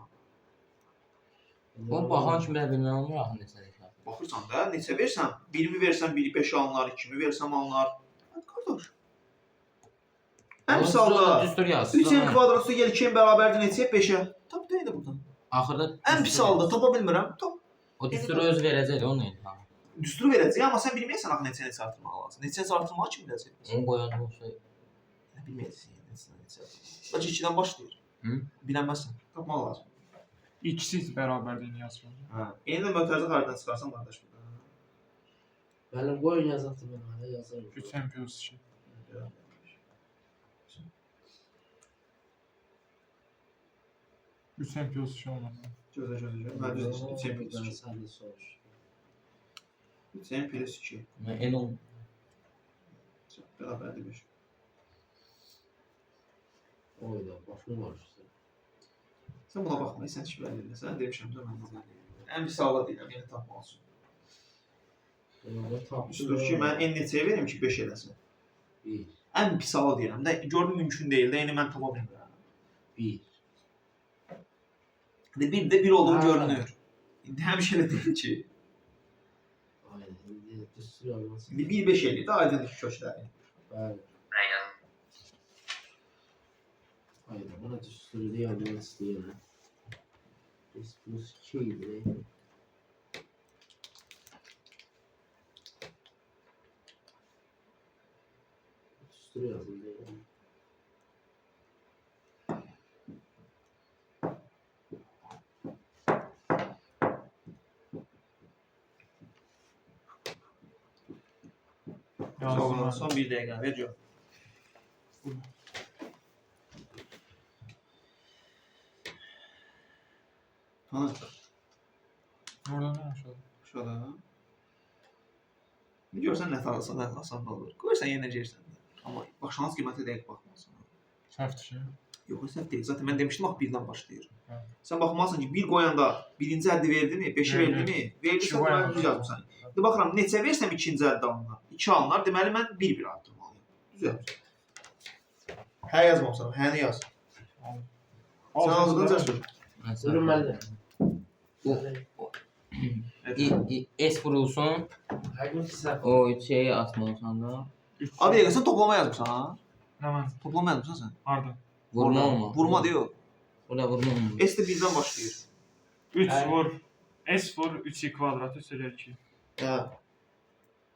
Bunu baxan kimi də bilmən olmur axı neçə dəfə. Baxırsan da, neçə versən, 1-mi versən 1-i 5 alınar, 2-mi versəm alınar. Qardaş. Ən misalda, düstur yazsın. 3n kvadratı gəl 2n bərabərdir neçəyə? 5-ə. Tap deyil də buradan. Axırda Ən pis halda tapa bilmirəm. Tap. o düsturu öz verəcək onu. Düsturu verəcək, amma sən bilməyəsən axı neçə artırmaq lazım. Neçə artırmağı kim biləcək? Onu qoyan olsa Bilməyəcəksən neçə artırmaq. Bəlkə 2-dən başlayır. Hı? Bilənməzsən. Tapmaq lazım. İkisi bərabərliyin yazılır. Hə. Yeni də mötərizə xaridən çıxarsan qardaş burada. Mənim qoyun yazatı mən hələ yazarım. 3 M plus 2. Üç M plus 2 olmalı. Gözlə. Hə, düzdür. 3 plus 2. Sən də soruş. 3 plus 2. en ol. Bərabərdir 5. Oyda, başım var işte. Sən buna baxma, sən hiç bəlli elə. Sən demişəm də mən də bəlli elə. Ən pis halda deyirəm, yenə tapmalısın. Düzdür ki, mən en neçəyə verim ki 5 eləsin. 1, Ən pis halda deyirəm də, gördüm mümkün deyil də, yəni mən tapa bilmirəm. 1. Bir də 1 olduğu Ha. görünür. İndi həmişə elə deyil ki. Aynen, indi düstur olmasın. İndi 1-5 eləyir də aydındır ki kökləri. Bəli. Aynen. Aynen, buna düsturu yazmak istəyirəm. Biz plus 2 idi. Düsturu yazdım deyirəm. Yazdım. Son 1 dəqiqə, ver cavab. Ha, Orada ne aşağıda? şurada. Görsən nə tarafsan, nə asan da olur. Qoysan yenəcəksən. Amma başlanğıc qiymətə dəqiq baxmalısan. Səhvdir ki. Yox, səhv deyil. Zaten mən demişdim axı 1-dən başlayır. Hə. Sən baxmalısan ki, 1 qoyanda birinci əddi verdimi, 5-i Verdi. verdimi? Verdisə İki mən qoyanda. düz yazmısan. İndi baxıram, neçə versəm ikinci əddi alınar? 2 alınar, deməli mən 1-1 artırmalıyım. Düz yazmışam. Hə yazmamışam, həni yaz. Sən aldın cəsur. Buyurun məndə. S vurulsun. Həqiqi səhv. O şeyi atmalısan da. Abi dəqiqə sən toplama yazmışsan ha? Ne var? Toplama yazmışsan sən. Harda? Vurma olma. Vurma deyil. O da vurma olma. S də 1-dən başlayır. 3 Hə. vur. S vur 3 kvadrat üstəlik 2. Hə.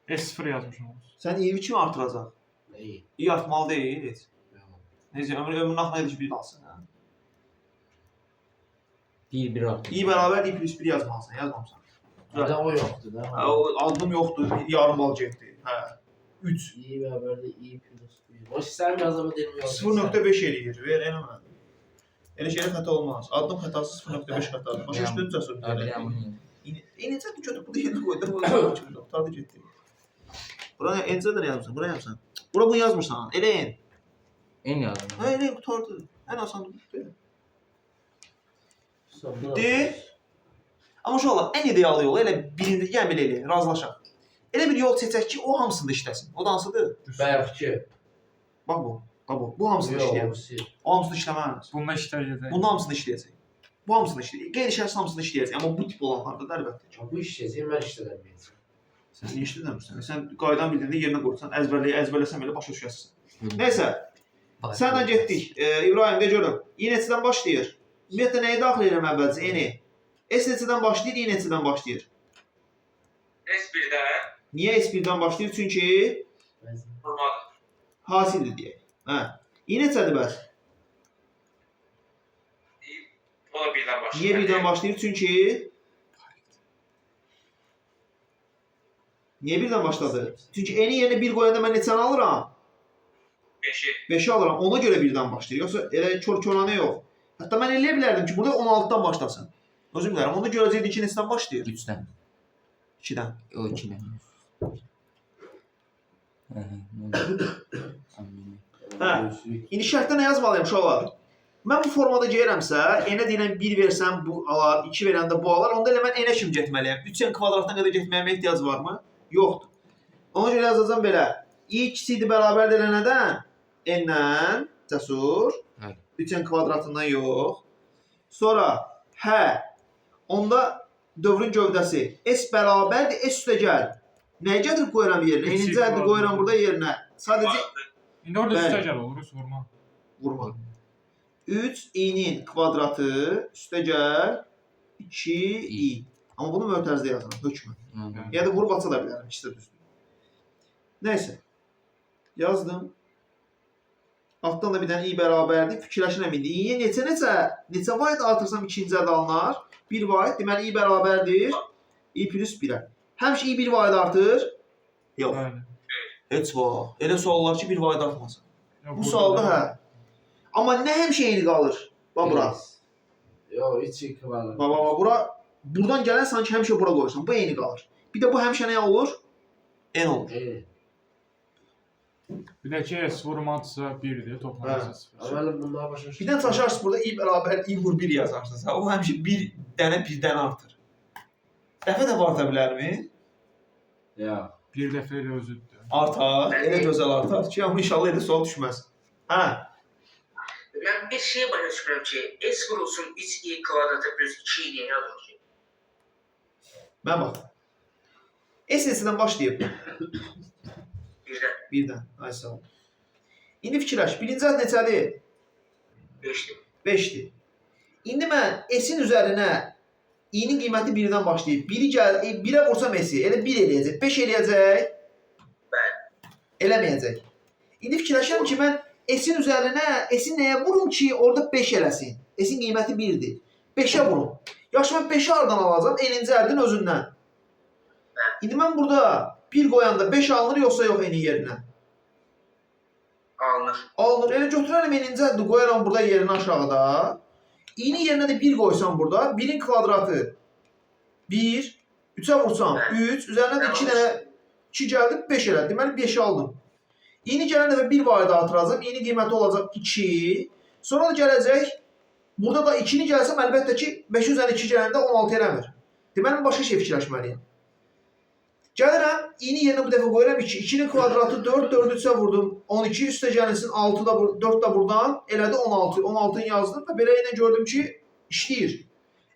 S0 yazmışım. Sən 20 kimi artıracaq. Neyi? İyi artmalı deyil. Heç. Yox. Necə ömrün axına edici bir alsın. Hə. 1 artı. İyi bərabər i plus 1 yazmalısan, yazmamısan. Hələ o yoxdur da. Hə, o aldım yoxdur, yarım bal getdi. Hə. 3. İyi bərabərdə i plus 1. O istəyirəm yazama deyilmiyor. 0.5 eləyir, ver eləmə. Elə şeylə xəta olmaz. Addım xətası 0.5 xətadır. Başa düşdün cəsur. Necə bu kötü bu yerə qoydu, bu yerə tadı getdi. Bura encədən yazmısan, bura yazmısan. Bura bunu yazmırsan, elə en. En yazdım. Hə, elə qutardı. Ən asan bu. Sonra De. Amma uşaqlar, ən ideal yol elə birində gəl belə elə, razılaşaq. Elə bir yol seçək ki, o hamısında işləsin. O da hansıdır? Bərqçi. Bax bu. Bax bu. Bu hamısında işləyər. O hamısında işləməz. Bunda işləyəcək. Bunda hamısında işləyəcək. Bu hamısında işləyəcək. Qeyri-şəxsi hamısında işləyəcək. Amma bu tip olanlarda da əlbəttə ki. Bu işləyəcək, mən işlədəməyəcəm. Sən niyə işlədəmirsən? Sən qaydanı bildirdə yerinə qoysan, əzbərləsən belə başa düşərsən. Nəysə, sənlə getdik. İbrahim de görüm. İ neçədən başlayır? Ümumiyyətlə nəyi daxil edirəm əvvəlcə? Eni. S neçədən başlayır, I neçədən başlayır? S1'den Niyə S1-dən başlayır? Çünki vurmadır. hasildir deyək. Hə. I neçədir bəs? O da birden başlıyor. Niyə birdən başlayır? Çünki niyə birdən başladı? Çünki eni yerinə 1 qoyanda mən neçəni alıram? 5'i. 5'i alıram. Ona görə birdən başlayır. Yoxsa elə kör-körənə yox. Hətta mən eləyə bilərdim ki, burada 16-dan başlasın. Özüm bilərəm. Onda görəcəkdik ki, neçədən başlayır? 3'ten. 2-dən. O 2'den. Hə. İndi şərtdə nə yazmalıyım uşaqlar? Mən bu formada gəlirəmsə, n-ə deyilən 1 versəm bu alar, 2 verəndə bu alar, onda elə mən n-ə kimi getməliyəm. 3n kvadratdan qədər getməyəmə ehtiyac varmı? Yoxdur. Ona görə yazacağam belə. i kiçikdir bərabərdir elə nədən? n-dən, cəsur. 3n kvadratından yox. Sonra, hə, onda dövrün gövdəsi s bərabərdir, s üstə gəl. Nəyə gətirib qoyuram yerinə? Eninci əddi qoyuram burada yerinə. Sadəcə İndi orada Bəli. üstə gəl olur, vurma. vurma. 3 i-nin kvadratı üstə gəl 2i. Amma bunu mötərizdə yazıram, hökmən. Anladım. Ya da vurub aça da bilərəm, ikisi də düzdür. Nəysə. Yazdım. Altdan da bir dənə i bərabərdir. Fikirləşirəm indi. İ'yə neçə vaid artırsam ikinci ədə alınar? 1 vaid. Deməli i bərabərdir. i plus 1-ə. Həmişə i 1 vaid artır? Yox. Bəli. Heç vaxt. Elə suallar ki 1 vaid artmasın. Yox, Bu burada sualda da- hə. Amma nə həmişə eyni qalır? Bax bura. Yo, içi kıvalı. Bax bura. Buradan gələn sanki həmişə bura qoyursan. Bu eyni qalır. Bir də bu həmişə nə olur? N olur. Bir də ki, S vurmadısa 1-dir, toplanırsa 0. Əvvəlim bunlara başa Bir dənə çaşarsın burada i bərabər i vur 1 yazarsınız. O həmişə bir dənə artır. Dəfə də arta bilərmi? Ya. Bir dəfə elə özüdür. Artar. Elə gözəl artar ki, amma inşallah elə sual düşməz. Hə. Ben bir şeye başa çıkıyorum ki S vurulsun 3i kvadratı plus 2i diye yazılır ki. Mən bax. S-dən başlayıb. Birden Birdən. Ay sağ ol. İndi fikirləş. Birinci əd neçədir? 5'ti. 5-dir. İndi mən S-in üzərinə i-nin qiyməti 1-dən başlayıb. 1-ə vursam S-i, elə 1 eləyəcək. 5 eləyəcək. Bəli. Eləməyəcək. İndi fikirləşirəm ki, mən S-in üzərinə, S-i nəyə vurum ki, orada 5 eləsin. S-in qiyməti 1-dir. 5-ə vurum. Yaxşı, mən 5-i hardan alacam? Eninci ərdin özündən. İndi mən burada 1 qoyanda 5 alınır, yoxsa yox enin yerinə? Alınır. Alınır. Elə götürərəm eninci əddi, qoyaram burada yerinə aşağıda. İ'nin yerinə də 1 qoysam burada, 1-in kvadratı 1, 3-ə vursam 3, üzərinə də 2 dənə 2 gəldi, 5 elədi. Deməli 5-i aldım. İ'ni gələn dəfə 1 vaid artıracam. İ'nin qiyməti olacaq 2. Sonra da gələcək. Burada da 2-ni gəlsəm, əlbəttə ki, 5 üzərinə 2 gələndə 16 eləmir. Deməli, başqa şey fikirləşməliyəm. Gəlirəm, i'ni yerinə bu dəfə qoyuram 2. 2-nin kvadratı 4, 4-ü 3-ə vurdum. 12 üstə gəlsin, 6 da 4 da buradan. Elədi 16. 16-nı yazdım və belə ilə gördüm ki, işləyir.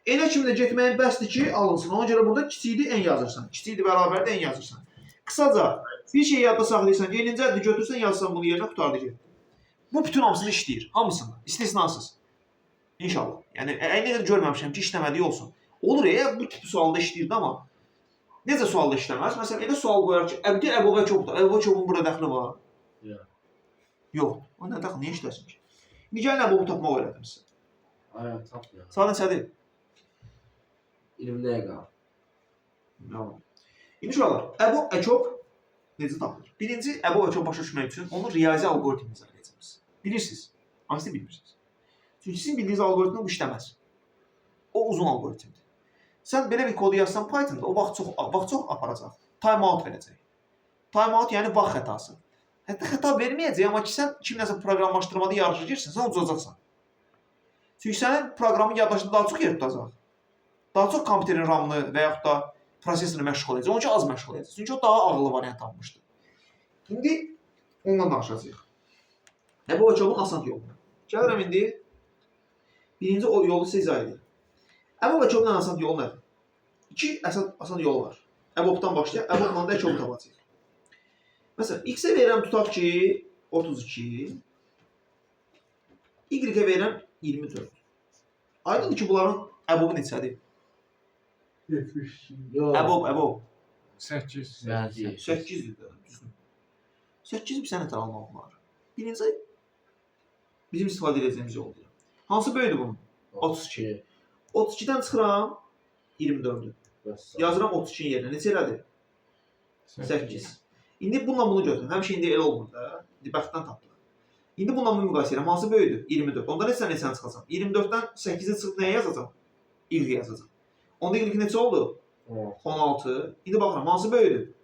N kimi də getməyin bəsdir ki, alınsın. Ona görə burada kiçikdir, n yazırsan. Kiçikdir, bərabərdir, n yazırsan. Qısaca, bir şey yadda saxlayırsan, yeninci əddi götürsən, yazsan bunu yerinə qutardı getdi. Bu bütün hamısını işləyir. Hamısını. İstisnasız. İnşallah. Yəni, nə qədər görməmişəm ki, işləmədiyi olsun. Olur ya, bu tip sualda işləyirdi, amma necə sualda işləməz? Məsələn, elə sual qoyar ki, Əbdi Əbubəkirdir. Əbubəkir'in burada dəxli var. Yox. O nə dəxli, niyə işləsin ki? İndi gəlin Əbubu tapmaq öyrədim sizə. Ay, tapmıyor. Saat neçədir? 20 dəqiqə. Yox. İndi uşaqlar, Əbu Əkub necə tapılır? Birinci, Əbu Əkub başa düşmək üçün onun riyazi algoritmini izah edəcəksiniz. Bilirsiniz. Hansı bilmirsiniz? Çünki sizin bildiyiniz algoritm bu işləməz. O uzun algoritmdir. Sən belə bir kodu yazsan Python'da o vaxt çox aparacaq. Timeout verəcək. Timeout yəni vaxt xətası. Hətta xəta verməyəcək, amma ki sən kimləsə proqramlaşdırmada yarışa girsən, sən uzacaqsan. Çünki sənin proqramın yaddaşında daha çox yer tutacaq. Daha çox kompüterin RAM-ını və yaxud da prosesorunu məşğul edəcək. Onun üçün az məşğul edəcək. Çünki o daha ağıllı variant tapmışdı. İndi ondan danışacağıq. Əbu Əkubun asan yolu. Gəlirəm indi. Birinci o yolu sizə izah edir. Əbu Əkubun asan yolu nədir? 2 asan yolu var. Əbubdan başlayaq, Əbubla da Əkubu tapacağıq. Məsələn, x-ə verirəm tutaq ki 32. Y-ə verirəm 24. Aydındır ki, bunların Əbubu neçədir? 72. Yox. Əbub. 8. 8-dir də, düzdür. 8 bir sənə tər almaq olar. Birinci, bizim istifadə edəcəyimiz yoldur. Hansı böyüdür bunun? 32. 32-dən çıxıram 24-dür. Yazıram 32-nin yerinə. Neçə elədir? 8. İndi bununla bunu götürün. Həmişə indi elə olmur da. İndi bəxtdən tapdıq. İndi bununla bunu müqayisə edirəm. Hansı böyüdür? 24. Onda neçəni çıxacam? 24-dən 8-i çıxıb nəyə yazacam? Y yazacam. Onda Y neçə oldu? 16. İndi baxıram, hansı böyüdür?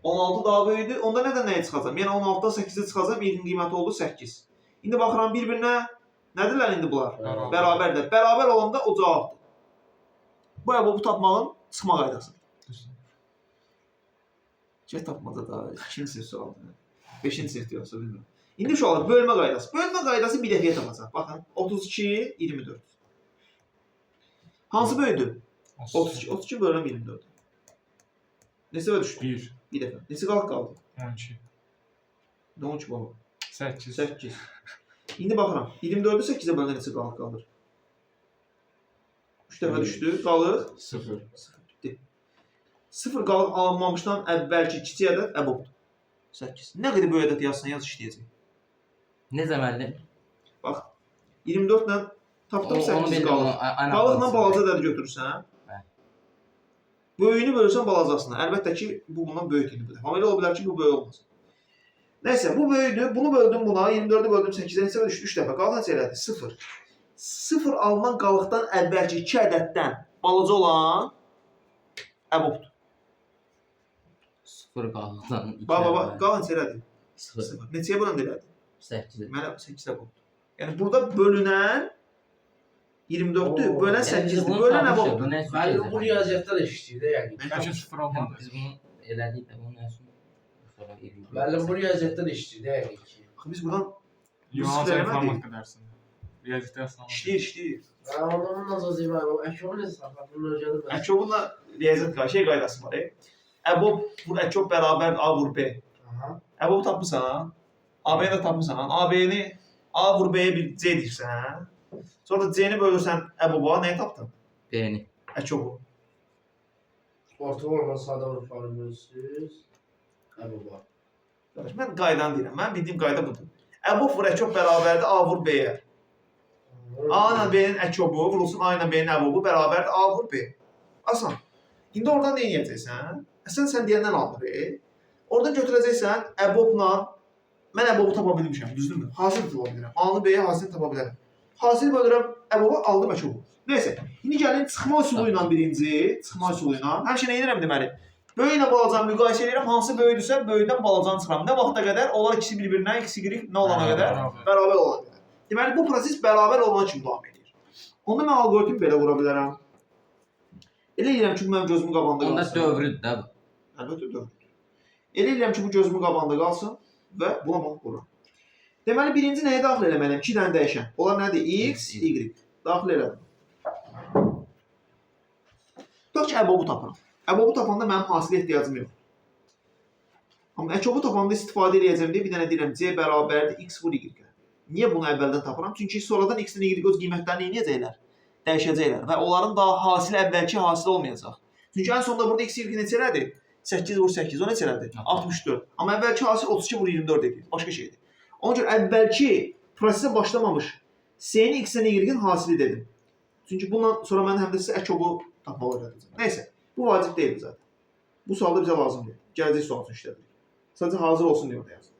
16 daha böyüdür. Onda nədən nəyə çıxacam? Yəni 16-dan 8-i çıxacam, Y-in qiyməti oldu 8. İndi baxıram bir-birinə. Nədirlər indi bunlar? Bərabərdir. Bərabər olanda o cavabdır. Bu Əbubu tapmağın çıxma qaydasıdır. Get tapmaca da 2-ci sinif sualıdır. 5-ci sinifdə yoxsa bilmirəm. İndi uşaqlar, bölmə qaydası. Bölmə qaydası bir dəfəyə tapacaq. Baxın, 32, 24. Hansı böyüdür? 32. 32 bölünəm 24. Neçə və düşdü? 1. Bir dəfə. Neçə qaldı? 12. Nə 12 baba? 8. 8. İndi baxıram. 24-ü 8-ə bölündə neçə qalır? 3 3 dəfə düşdü. Qalır 0. 0 qalıb alınmamışdan əvvəlki kiçik ədəd əbobdur. 8. Nə qədər böyük ədəd yazsan yaz işləyəcək. Necə müəllim? Bax 24 ilə tapdım 8 qalır. Qalıqla balaca ədədi götürürsən. Hə. Böyüyünü bölürsən balacasına. Əlbəttə ki, bu bundan böyük idi bu da. Amma elə ola bilər ki, bu böyük olmasın. Nəysə, bu böyüdür. Bunu böldüm buna. 24-ü böldüm 8-ə. Neçə düşdü? 3 dəfə. Qalıq neçə elədi? 0. 0 alınan qalıqdan əvvəlki 2 ədəddən balaca olan əbobdur. 0 qalıqdan 2. Baba, qalıq neçə elədi? 0. 0. Neçəyə bölündə elədi? 8. Mənə 8 əbobdur. Yəni burada bölünən 24-dür, bölünən 8-dir. Bölünən əbobdur. Müəllim bu riyaziyyatlar eşitdir də yəni. Bəlkə 0 olmadı. Biz bunu elədik də bunun nəsin? Sonra 20. Müəllim bu riyaziyyatlar eşitdir də yəni ki. Biz buradan Yuhanca informatika dersin. Riyaziyyatlar sınavı. işləyir. Ben ondan nasıl zeyim abi? Ekşoğlu ne sakladığını öyrədim ben. Əçobunla riyaziyyat şey qaydası var. Əbob, bu əçob bərabər A vur B. Aha. Əbobu tapmışsan, AB-ni də tapmışsan. AB-ni A vur B-yə bir C deyirsən. Sonra da C-ni bölürsən əboba, nəyi tapdın? B-ni. Əçobu. Orta olmaz sağda vurupları bölürsünüz. Əbuba. Mən qaydanı deyirəm. Mən bildiyim qayda budur. Əbob vur əçob bərabərdir A vur B-yə. A ilə B-nin əçobu vurulsun A ilə B-nin əbobu bərabərdir A vur B. Asan. İndi oradan nə edəcəksən? Sən deyəndən alır. Oradan götürəcəksən əbobla mən əbobu tapa bilmişəm, düzdürmü? Hasil tapa bilirəm. A-nı B-yə hasil tapa bilərəm. Hasil bölürəm əbobu, aldım əçobu. Nəysə, indi gəlin çıxma üsulu ilə birinci, çıxma üsulu ilə. Həmişə nə edirəm deməli? Böyük ilə balacanı müqayisə edirəm, hansı böyüdürsə böyükdən balacanı çıxıram. Nə vaxta qədər? Onlar ikisi bir-birinə, ikisi nə olana qədər? Bərabər olana qədər. Deməli, bu proses bərabər olana kimi davam edir. Onda mən alqoritmi belə qura bilərəm. Elə edirəm ki, bu mənim gözümün qabağında qalsın. Onda dövrüdür də bu. Əlbəttə dövrüdür. Elə edirəm ki, bu gözümün qabağında qalsın və buna bax quram. Deməli, birinci nəyə daxil eləməliyəm? 2 dənə dəyişən. Onlar nədir? X, Y. Daxil elədim. Tutaq ki, əbobu tapıram. Əbobu tapanda mənim hasilə ehtiyacım yoxdur. Amma əçobu tapanda istifadə edəcəm deyə bir dənə deyirəm C bərabərdir X vur Y. Niyə bunu əvvəldən tapıram? Çünki sonradan X-in Y öz qiymətlərini eləyəcəklər? Dəyişəcəklər və onların daha hasil əvvəlki hasil olmayacaq. Çünki ən sonunda burada X, Y neçə elədir? 8 vur 8, o neçə elədir? 64. Amma əvvəlki hasil 32 vur 24 edir. Başqa şeydir. Onun üçün əvvəlki prosesə başlamamış C-nin X-in Y-in hasili dedim. Çünki bundan sonra mən həm də sizə əçobu tapmalı öyrədəcəm. Nəysə, bu vacib deyildi zaten. Bu sualda bizə lazım deyil. Gələcək sual üçün işlədirik. Sadəcə hazır olsun deyə orada yazdım.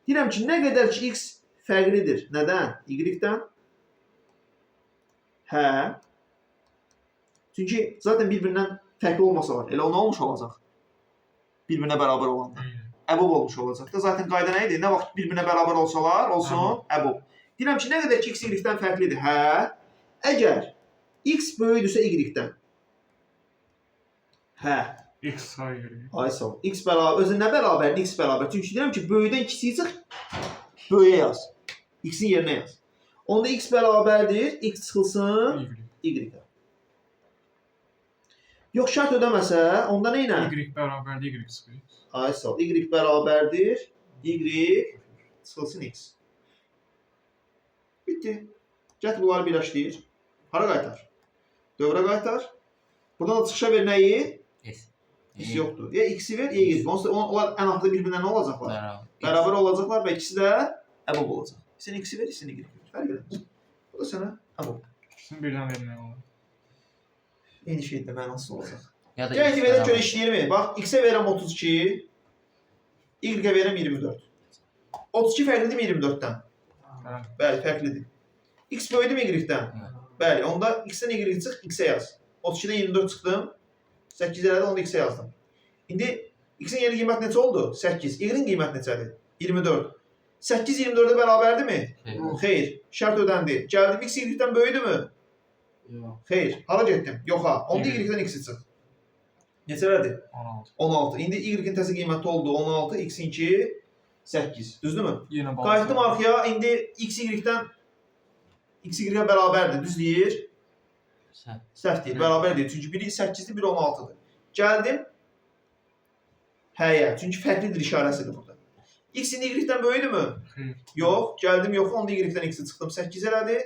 Deyirəm ki, nə qədər ki X fərqlidir. Nədən? Y-dən? Hə. Çünki zaten bir-birindən fərqli olmasalar, elə o nə olmuş olacaq? Bir-birinə bərabər olanda. Əbob olmuş olacaq da. Zaten qayda nə idi? Nə vaxt bir-birinə bərabər olsalar, olsun əbob. Deyirəm ki, nə qədər ki X Y-dən fərqlidir? Hə. Əgər X böyüdürsə Y-dən. Hə. X sayı. Ay sağ ol. X bərabər, özü nə bərabər? X bərabər. Çünki deyirəm ki, böyüdən kiçiyi çıx, böyüyə yaz. X-in yerinə yaz. Onda X bərabərdir, X çıxılsın Y-dən. Yox, şərt ödəməsə, onda nə ilə? Y bərabərdir Y çıxır. Ay sağ ol. Y bərabərdir, Y çıxılsın X. Bitti. Gətir bunları birləşdir. Hara qaytar? Dövrə qaytar. Buradan da çıxışa ver nəyi? S. X yoxdur. Ya X-i ver, Y gizli. Onlar ən axırda bir-birinə nə olacaqlar? Bərabər olacaqlar və ikisi də əbob olacaq. Sən X-i ver, ikisini Y ver. Fərq eləmir. Bu da sənə əbob. İkisini birdən vermək olur. Eyni şeydə mənasız olacaq. Ya da Gəl ki, verəm görə işləyirmi? Bax, X-ə verəm 32, Y-ə verəm 24. 32 fərqlidir mi 24-dən? Bəli, fərqlidir. X böyüdü mü Y-dən? Bəli, onda X-dən Y çıx, X-ə yaz. 32-dən 24 çıxdım, 8 elədi, onda X-ə yazdım. İndi X-in yeni qiymət neçə oldu? 8. Y-in qiymət neçədir? 24. 8 24-ə bərabərdir mi? Xeyr. Şərt ödəndi. Gəldim, X Y-dən böyüdü mü? Yox. Xeyr. Hara getdim? Yoxa. Onda Y-dən X-i çıx. Neçələrdir? 16. 16. İndi Y-in təzə qiyməti oldu 16, X-inki 8. Düzdürmü? Yenə bağlı. Qayıtdım arxaya. İndi X Y-dən X Y-ə bərabərdir. Düz deyir. Səhv deyil. Bərabər deyil. Çünki biri 8-dir, biri 16-dır. Gəldim. Həyə. Çünki fərqlidir işarəsidir burada. X indi Y-dən böyüdü mü? Xeyr. Yox. Gəldim yox. Onda Y-dən X-i çıxdım. 8 elədi.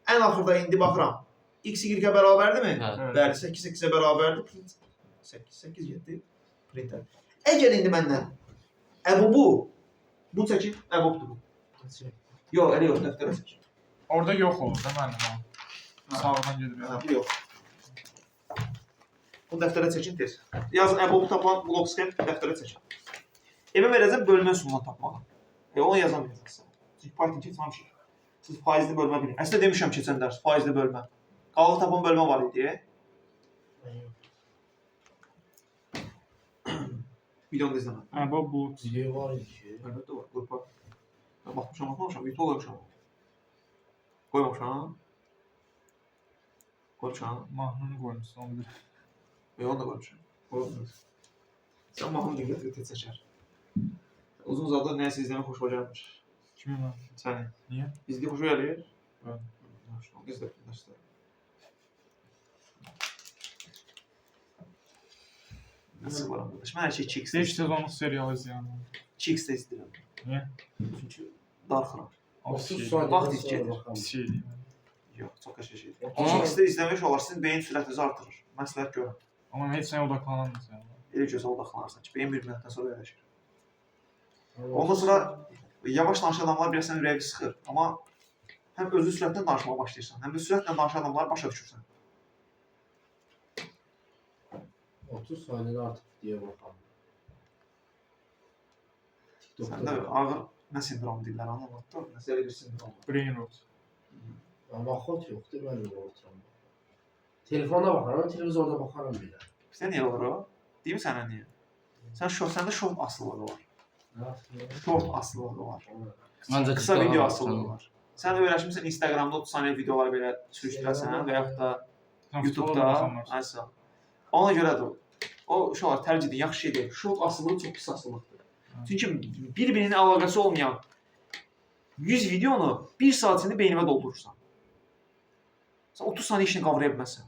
Ən axırda indi baxıram. x y-ə bərabərdirmi? Hə. Evet. Bəli, 8 8-ə bərabərdir. Print 8 getdi. Printer. Əgər indi məndən əbubu bu çəkin, əbubdur bu. Yox, elə yox, dəftərə çək. Orada yok olur da mənim o. Sağdan gedir. Hə, bu yox. Bu dəftərə çəkin tez. Yazın əbubu tapan blok skem dəftərə çəkin. Evə verəcəm bölmə üsulunu tapmağa. Onu yazamayacaqsınız. Çünki Python keçməmişik. Siz faizli bölmə bilin. Əslində demişəm keçən dərs, faizli bölmə. Qalıq tapan bölmə var idi. Videonu da izləmə. Ha bu bu. Video var idi ki. Əlbəttə var, qrupa. Mən baxmışam, YouTube qoymuşam. Qoymamışam. Qoymuşam. Mahnını koymuşsun onu bir. Onu da qoymuşam. Qoymuşam. Sən mahnını diqqət seçər. Uzun uzadı nəyəsə izləmək xoş bacarmış. Kimi ben? Səni. Niye? İzləyə xoş gəlir. Evet. İzlə, izlə. Nasıl var arkadaş? Mən hər şey Chicks. 5 sezonluk serial izleyen. Chicks də istəyirəm. Niye? Çünki darxıram. 30 Vaxt Vaxt saniye içkidir. sonra Pis şey değil. Yox, çox qəşəng şeydir. Ama- Chicks-də izləmək olar, sizin beyin sürətinizi artırır. Məsləhət görürəm. Ama hiç sen odaklanamıyorsun. Elə gözəl odaqlanarsan ki, beyin bir müddətdən sonra öyrəşir. Ondan sonra yavaş danışan adamlar biraz səni ürəyi sıxır. Amma həm özü sürətlə danışmağa başlayırsan, həm də sürətlə danışan adamları başa düşürsən. 30 saniyede artık diye bakalım. Səndə ağır nə sindrom deyirlər, anlamadın? Nəsə elə bir sindrom var. Brain rot. Ama hot yoktu ben öyle oturamam. Telefonda bakarım, televizyonda bakarım bile. Bizdə niyə olur o? Deyim sənə niyə? Səndə short asılılığı var. Short asılılığı var. Ancaq Qısa video asılılığı var. Sən öyrəşmirsən Instagramda 30 saniyə videolar belə sürüşdürəsən və yaxud da YouTube'da, aysa. Ona görə də o şey var, tərcih edin, yaxşı şey deyil. Short asılılığı çox pis asılılıqdır. Çünki bir-birinin əlaqəsi olmayan 100 videonu 1 saat içində beynimə doldurursan. Sən 30 saniyə işini qavraya bilməzsən.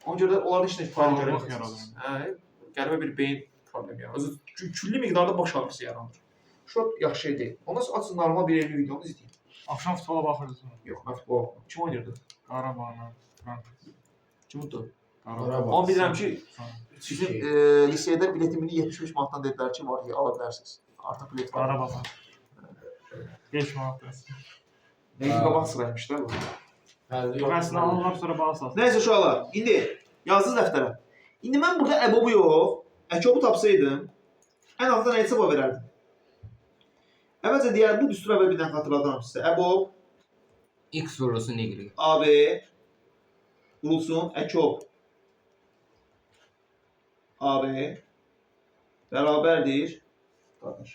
Ona görə də onların işinə fayda görə Bağlılıq bilməzsən. Hə, qəribə bir beyin problemi yaranır. Özü külli miqdarda baş ağrısı yaranır. Short yaxşı şey deyil. Ondan sonra açın normal bir evli videonu izləyin. Akşam futbola bakırız mı? Yox, mən futbol kim oynayırdı? Qarabağla. Kim tutdu? Qarabağ. Amma bilirəm ki, Şey. sizin liseydə biletimini 75 manatdan dedilər ki, var, ala bilərsiniz. Artıq bilet var. Qarabağ. 5 manat versin. Neyse qabaq sıraymış da bu. Fərqi yox. Aslında alırlar sonra bağ sat. Nəysə uşaqlar, indi yazdınız dəftərə. İndi mən burada əbobu yox, əkobu tapsaydım, ən azından nə hesaba verərdim. Əvvəlcə deyər, bu düstur əvvəl bir dənə xatırladıram sizə. Əbob, X vurulsun Y. AB, vurulsun, əkob, AB, bərabərdir. Qardaş.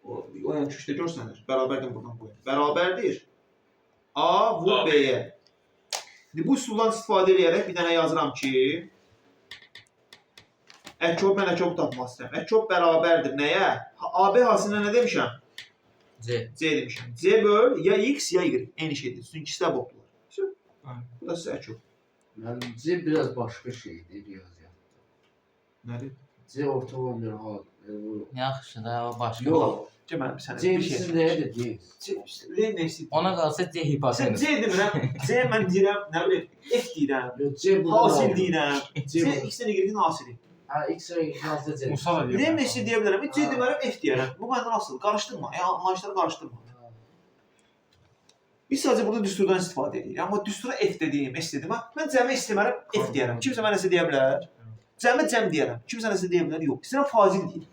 O yəni küşdə görsənir. Bərabərdir buradan qoyun. Bərabərdir. A vur B-yə. İndi bu üsuldan istifadə edərək bir dənə yazıram ki, əkob, mən əkobu tapmaq istəyirəm. Əkob bərabərdir nəyə? AB hasilində nə demişəm? C. C demişəm. C böl ya X ya Y. Eyni şeydir. Çünki ikisi də bokdular. Bu da sizə əkob. Məncə biraz başqa şeydir riyaziyyat. Nədir? C orta olmayan hal. Yaxşı da o başqa. Yox. C mənim sənə C bir şey. bizim nəyə dedi? C nə istəyir? Ona qalsa C Sən hipotenüs. C demirəm. C mən deyirəm, nə bilim, F deyirəm. Yox, C burada. Hasil deyirəm. C C burada. X-dən Y-in hasili. Ha, X-ray yazdı C. Musa da Deyirəm nə istəyir deyə bilərəm. C Ha. demərəm, F deyərəm. Bu məndən asılı. Qarışdırma. Yəni anlayışları qarışdırma. Biz sadəcə burada düsturdan istifadə edirik. Amma düstura F dediyim, S dedim. Mən cəmi istəmərəm, F deyərəm. Kimsə mənə nəsə deyə bilər. Cəmi cəm deyərəm. Kimsə nəsə deyə bilər. Yox. İstəyirəm fazil deyim.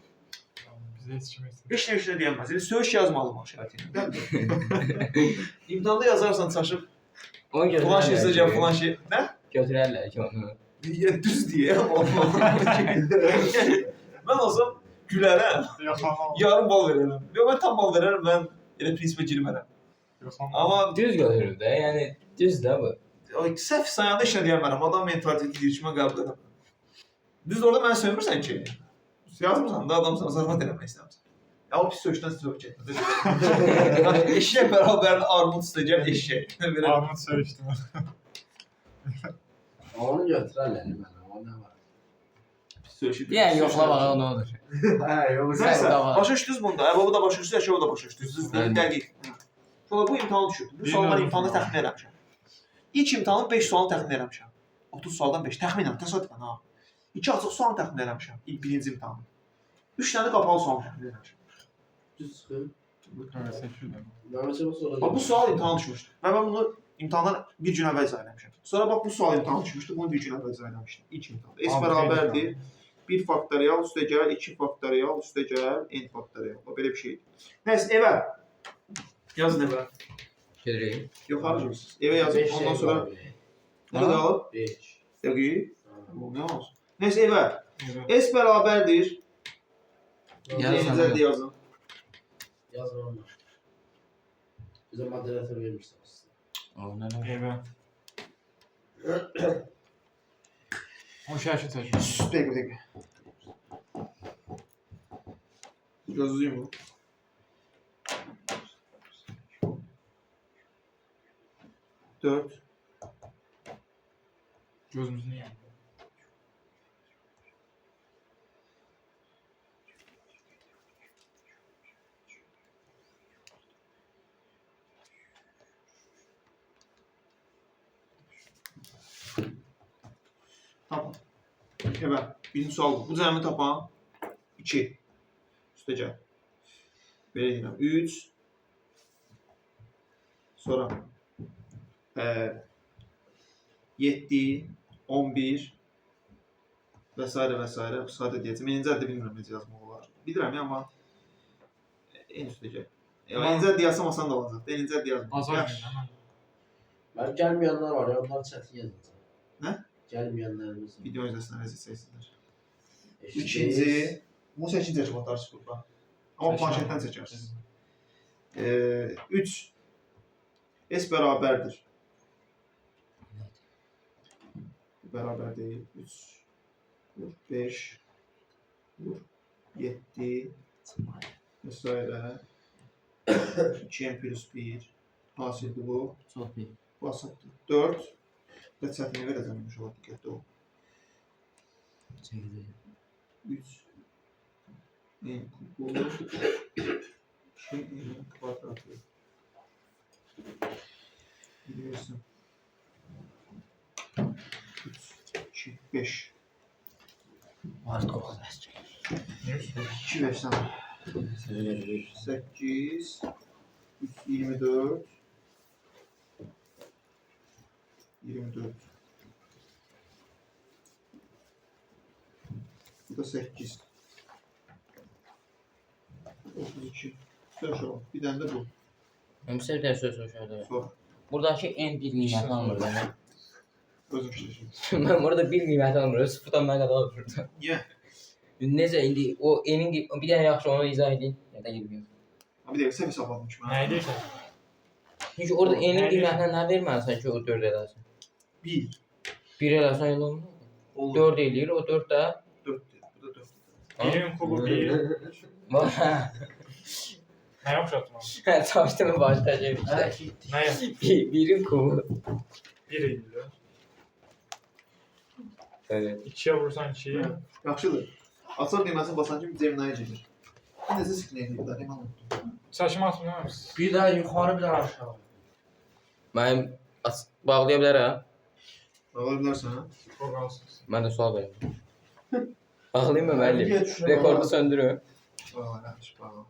Bize yetişmeyiz. Heç nə deyəməz. Yəni söyüş yazmalı o şəraitində. İmtahanda yazarsan çaşıb Onu falan şey istəyəcəm, götürərlər. falan şey. Nə? Götürərlər ki onu. Yəni düz deyəm. Mən olsam gülərəm. Yaxanma. Yarım bal verərəm. Yox, mən tam bal verərəm. Mən elə prinsipə girmərəm. Yaxanma. Amma Düz götürür də, yəni düz də bu. səhv sayanda işlə deyəmərəm. Adam mentaliteti deyir ki, mən qəbul edəm. Düz orada mənə söyləmirsən ki. Yazmırsan da adam sana zarafat eləmək istəmirsən. Ya o pis söyüşdən söhbət getmir. Eşək bərabər armud istəyəcək eşək. Armut söyleştim. Onu götürərlər mənə. O nə var? Pis söyüşü. Yəni yoxla bax o nə olur. Hə, yox. Nəysə, Sən də var. başa düşdünüz bunda. Əbəbu da başa düşdünüz, əşəbu da başa düşdünüz. Düzdür, Bəli. dəqiq. Sonra bu imtahan düşürdü. Bu sualı mən imtahanda təxmin eləmişəm. İlk imtahanı 5 sual təxmin eləmişəm. 30 sualdan 5 təxminən, təsadüfən ha. 2 açıq sual təxmin eləmişəm ilk birinci imtahanı. 3 dənə qapalı sual təxmin eləmişəm. Düz çıxın. Evet, seçildi. Məhəmməd bu soruda. Bax bu sual imtahan düşmüşdü. Və mən bunu imtahandan bir gün əvvəl izah eləmişəm. Sonra bax bu sual imtahan düşmüşdü, bunu bir gün əvvəl izah eləmişdim. İlk imtahanda. S bərabərdir 1 faktorial üstə gəl 2 faktorial üstə gəl n faktorial. Bax belə bir şeydir. Nəysə evə yazın evə. Gedirik. Yox harcayırsınız. Evə yazın. Ondan sonra nə qalıb? 5. Dəqiq. Bu nə olsun? Nəysə evə. S bərabərdir. Yazın. Yazın. Yazın. Bizə moderatör vermişsiniz. Ondan Evet. O şaşı seçin. Bir dakika. Gözlüyüm bu. Dört. Gözümüzün yani. Tamam. Evet. Birinci sual bu. Bu cəmi tapan 2. Üstə gəl. Belə deyirəm. 3. Sonra 7, 11 və s. və s. Sadə deyəcəm. Eninci əddə bilmirəm necə yazmaq olar. Bilirəm ya, amma en üstə gəl. Eninci əddə yazsam asan da olacaq. Eninci əddə yazmam. Azar verin. Mən gəlməyənlər var ya, onlar çətin yazılacaq. Nə? Gəlməyənlərimiz var. Video izləsinlər, əziz seyircilər. Eşitdiniz? İkinci, bunu seçince açmalar çıxır. Amma planşetdən seçərsiniz. 3 S bərabərdir. Bərabər deyil. 3 vur 5 vur 7 və s. 2n plus 1 hasildir bu. Çox bir. Basatdır. 4 və çətinliyi verəcəm inşallah diqqətli ol. 3 n kublu 2 n kvadratı. Biliyorsun. 3 2 5 Artıq o qədər. 2 5 sana. 8 3 24 24 Bu da 8 32 Söz ol. Bir tane de bu. Ömsə bir dənə söz soruşardı. Sonra. Buradakı en bir qiyməti almır da. Özüm işleyeceğim. Mən burada bir qiyməti almır. Sıfırdan nə qədər alır burada. Niye? Necə indi o enin bir dənə yaxşı onu izah edin. Ya da bilmirəm. Bir de hesap hesaplamış. Neydi işte? Çünki orada enin Nədir? qiymətinə nə verməlisən ki, o 4 eləsin. 1 1 eləsən elə olmur. olur. 4 eləyir, o 4 də. 4 bu da 4. Birin kubu bir. Ne yapacaktın abi? Çalışdığımın başqa şey işte. Ne yap? Birin kubu. Bir elli. Evet. İkiye vursan ikiye. Yaxşıdır. Açar düyməsini basan kimi Gemini-yə gedir. Necə siknəydi bu da, hemen unuttum. Saçma atmıyor musun? Bir daha yuxarı, bir daha aşağı. Mənim bağlaya bilərəm. Bağlar bilərsən, ha? Çok alsız. Mən də sual verirəm. Bağlayayım mı müəllim? Rekordu söndürün. Bağlar, yaxşı, bağlar.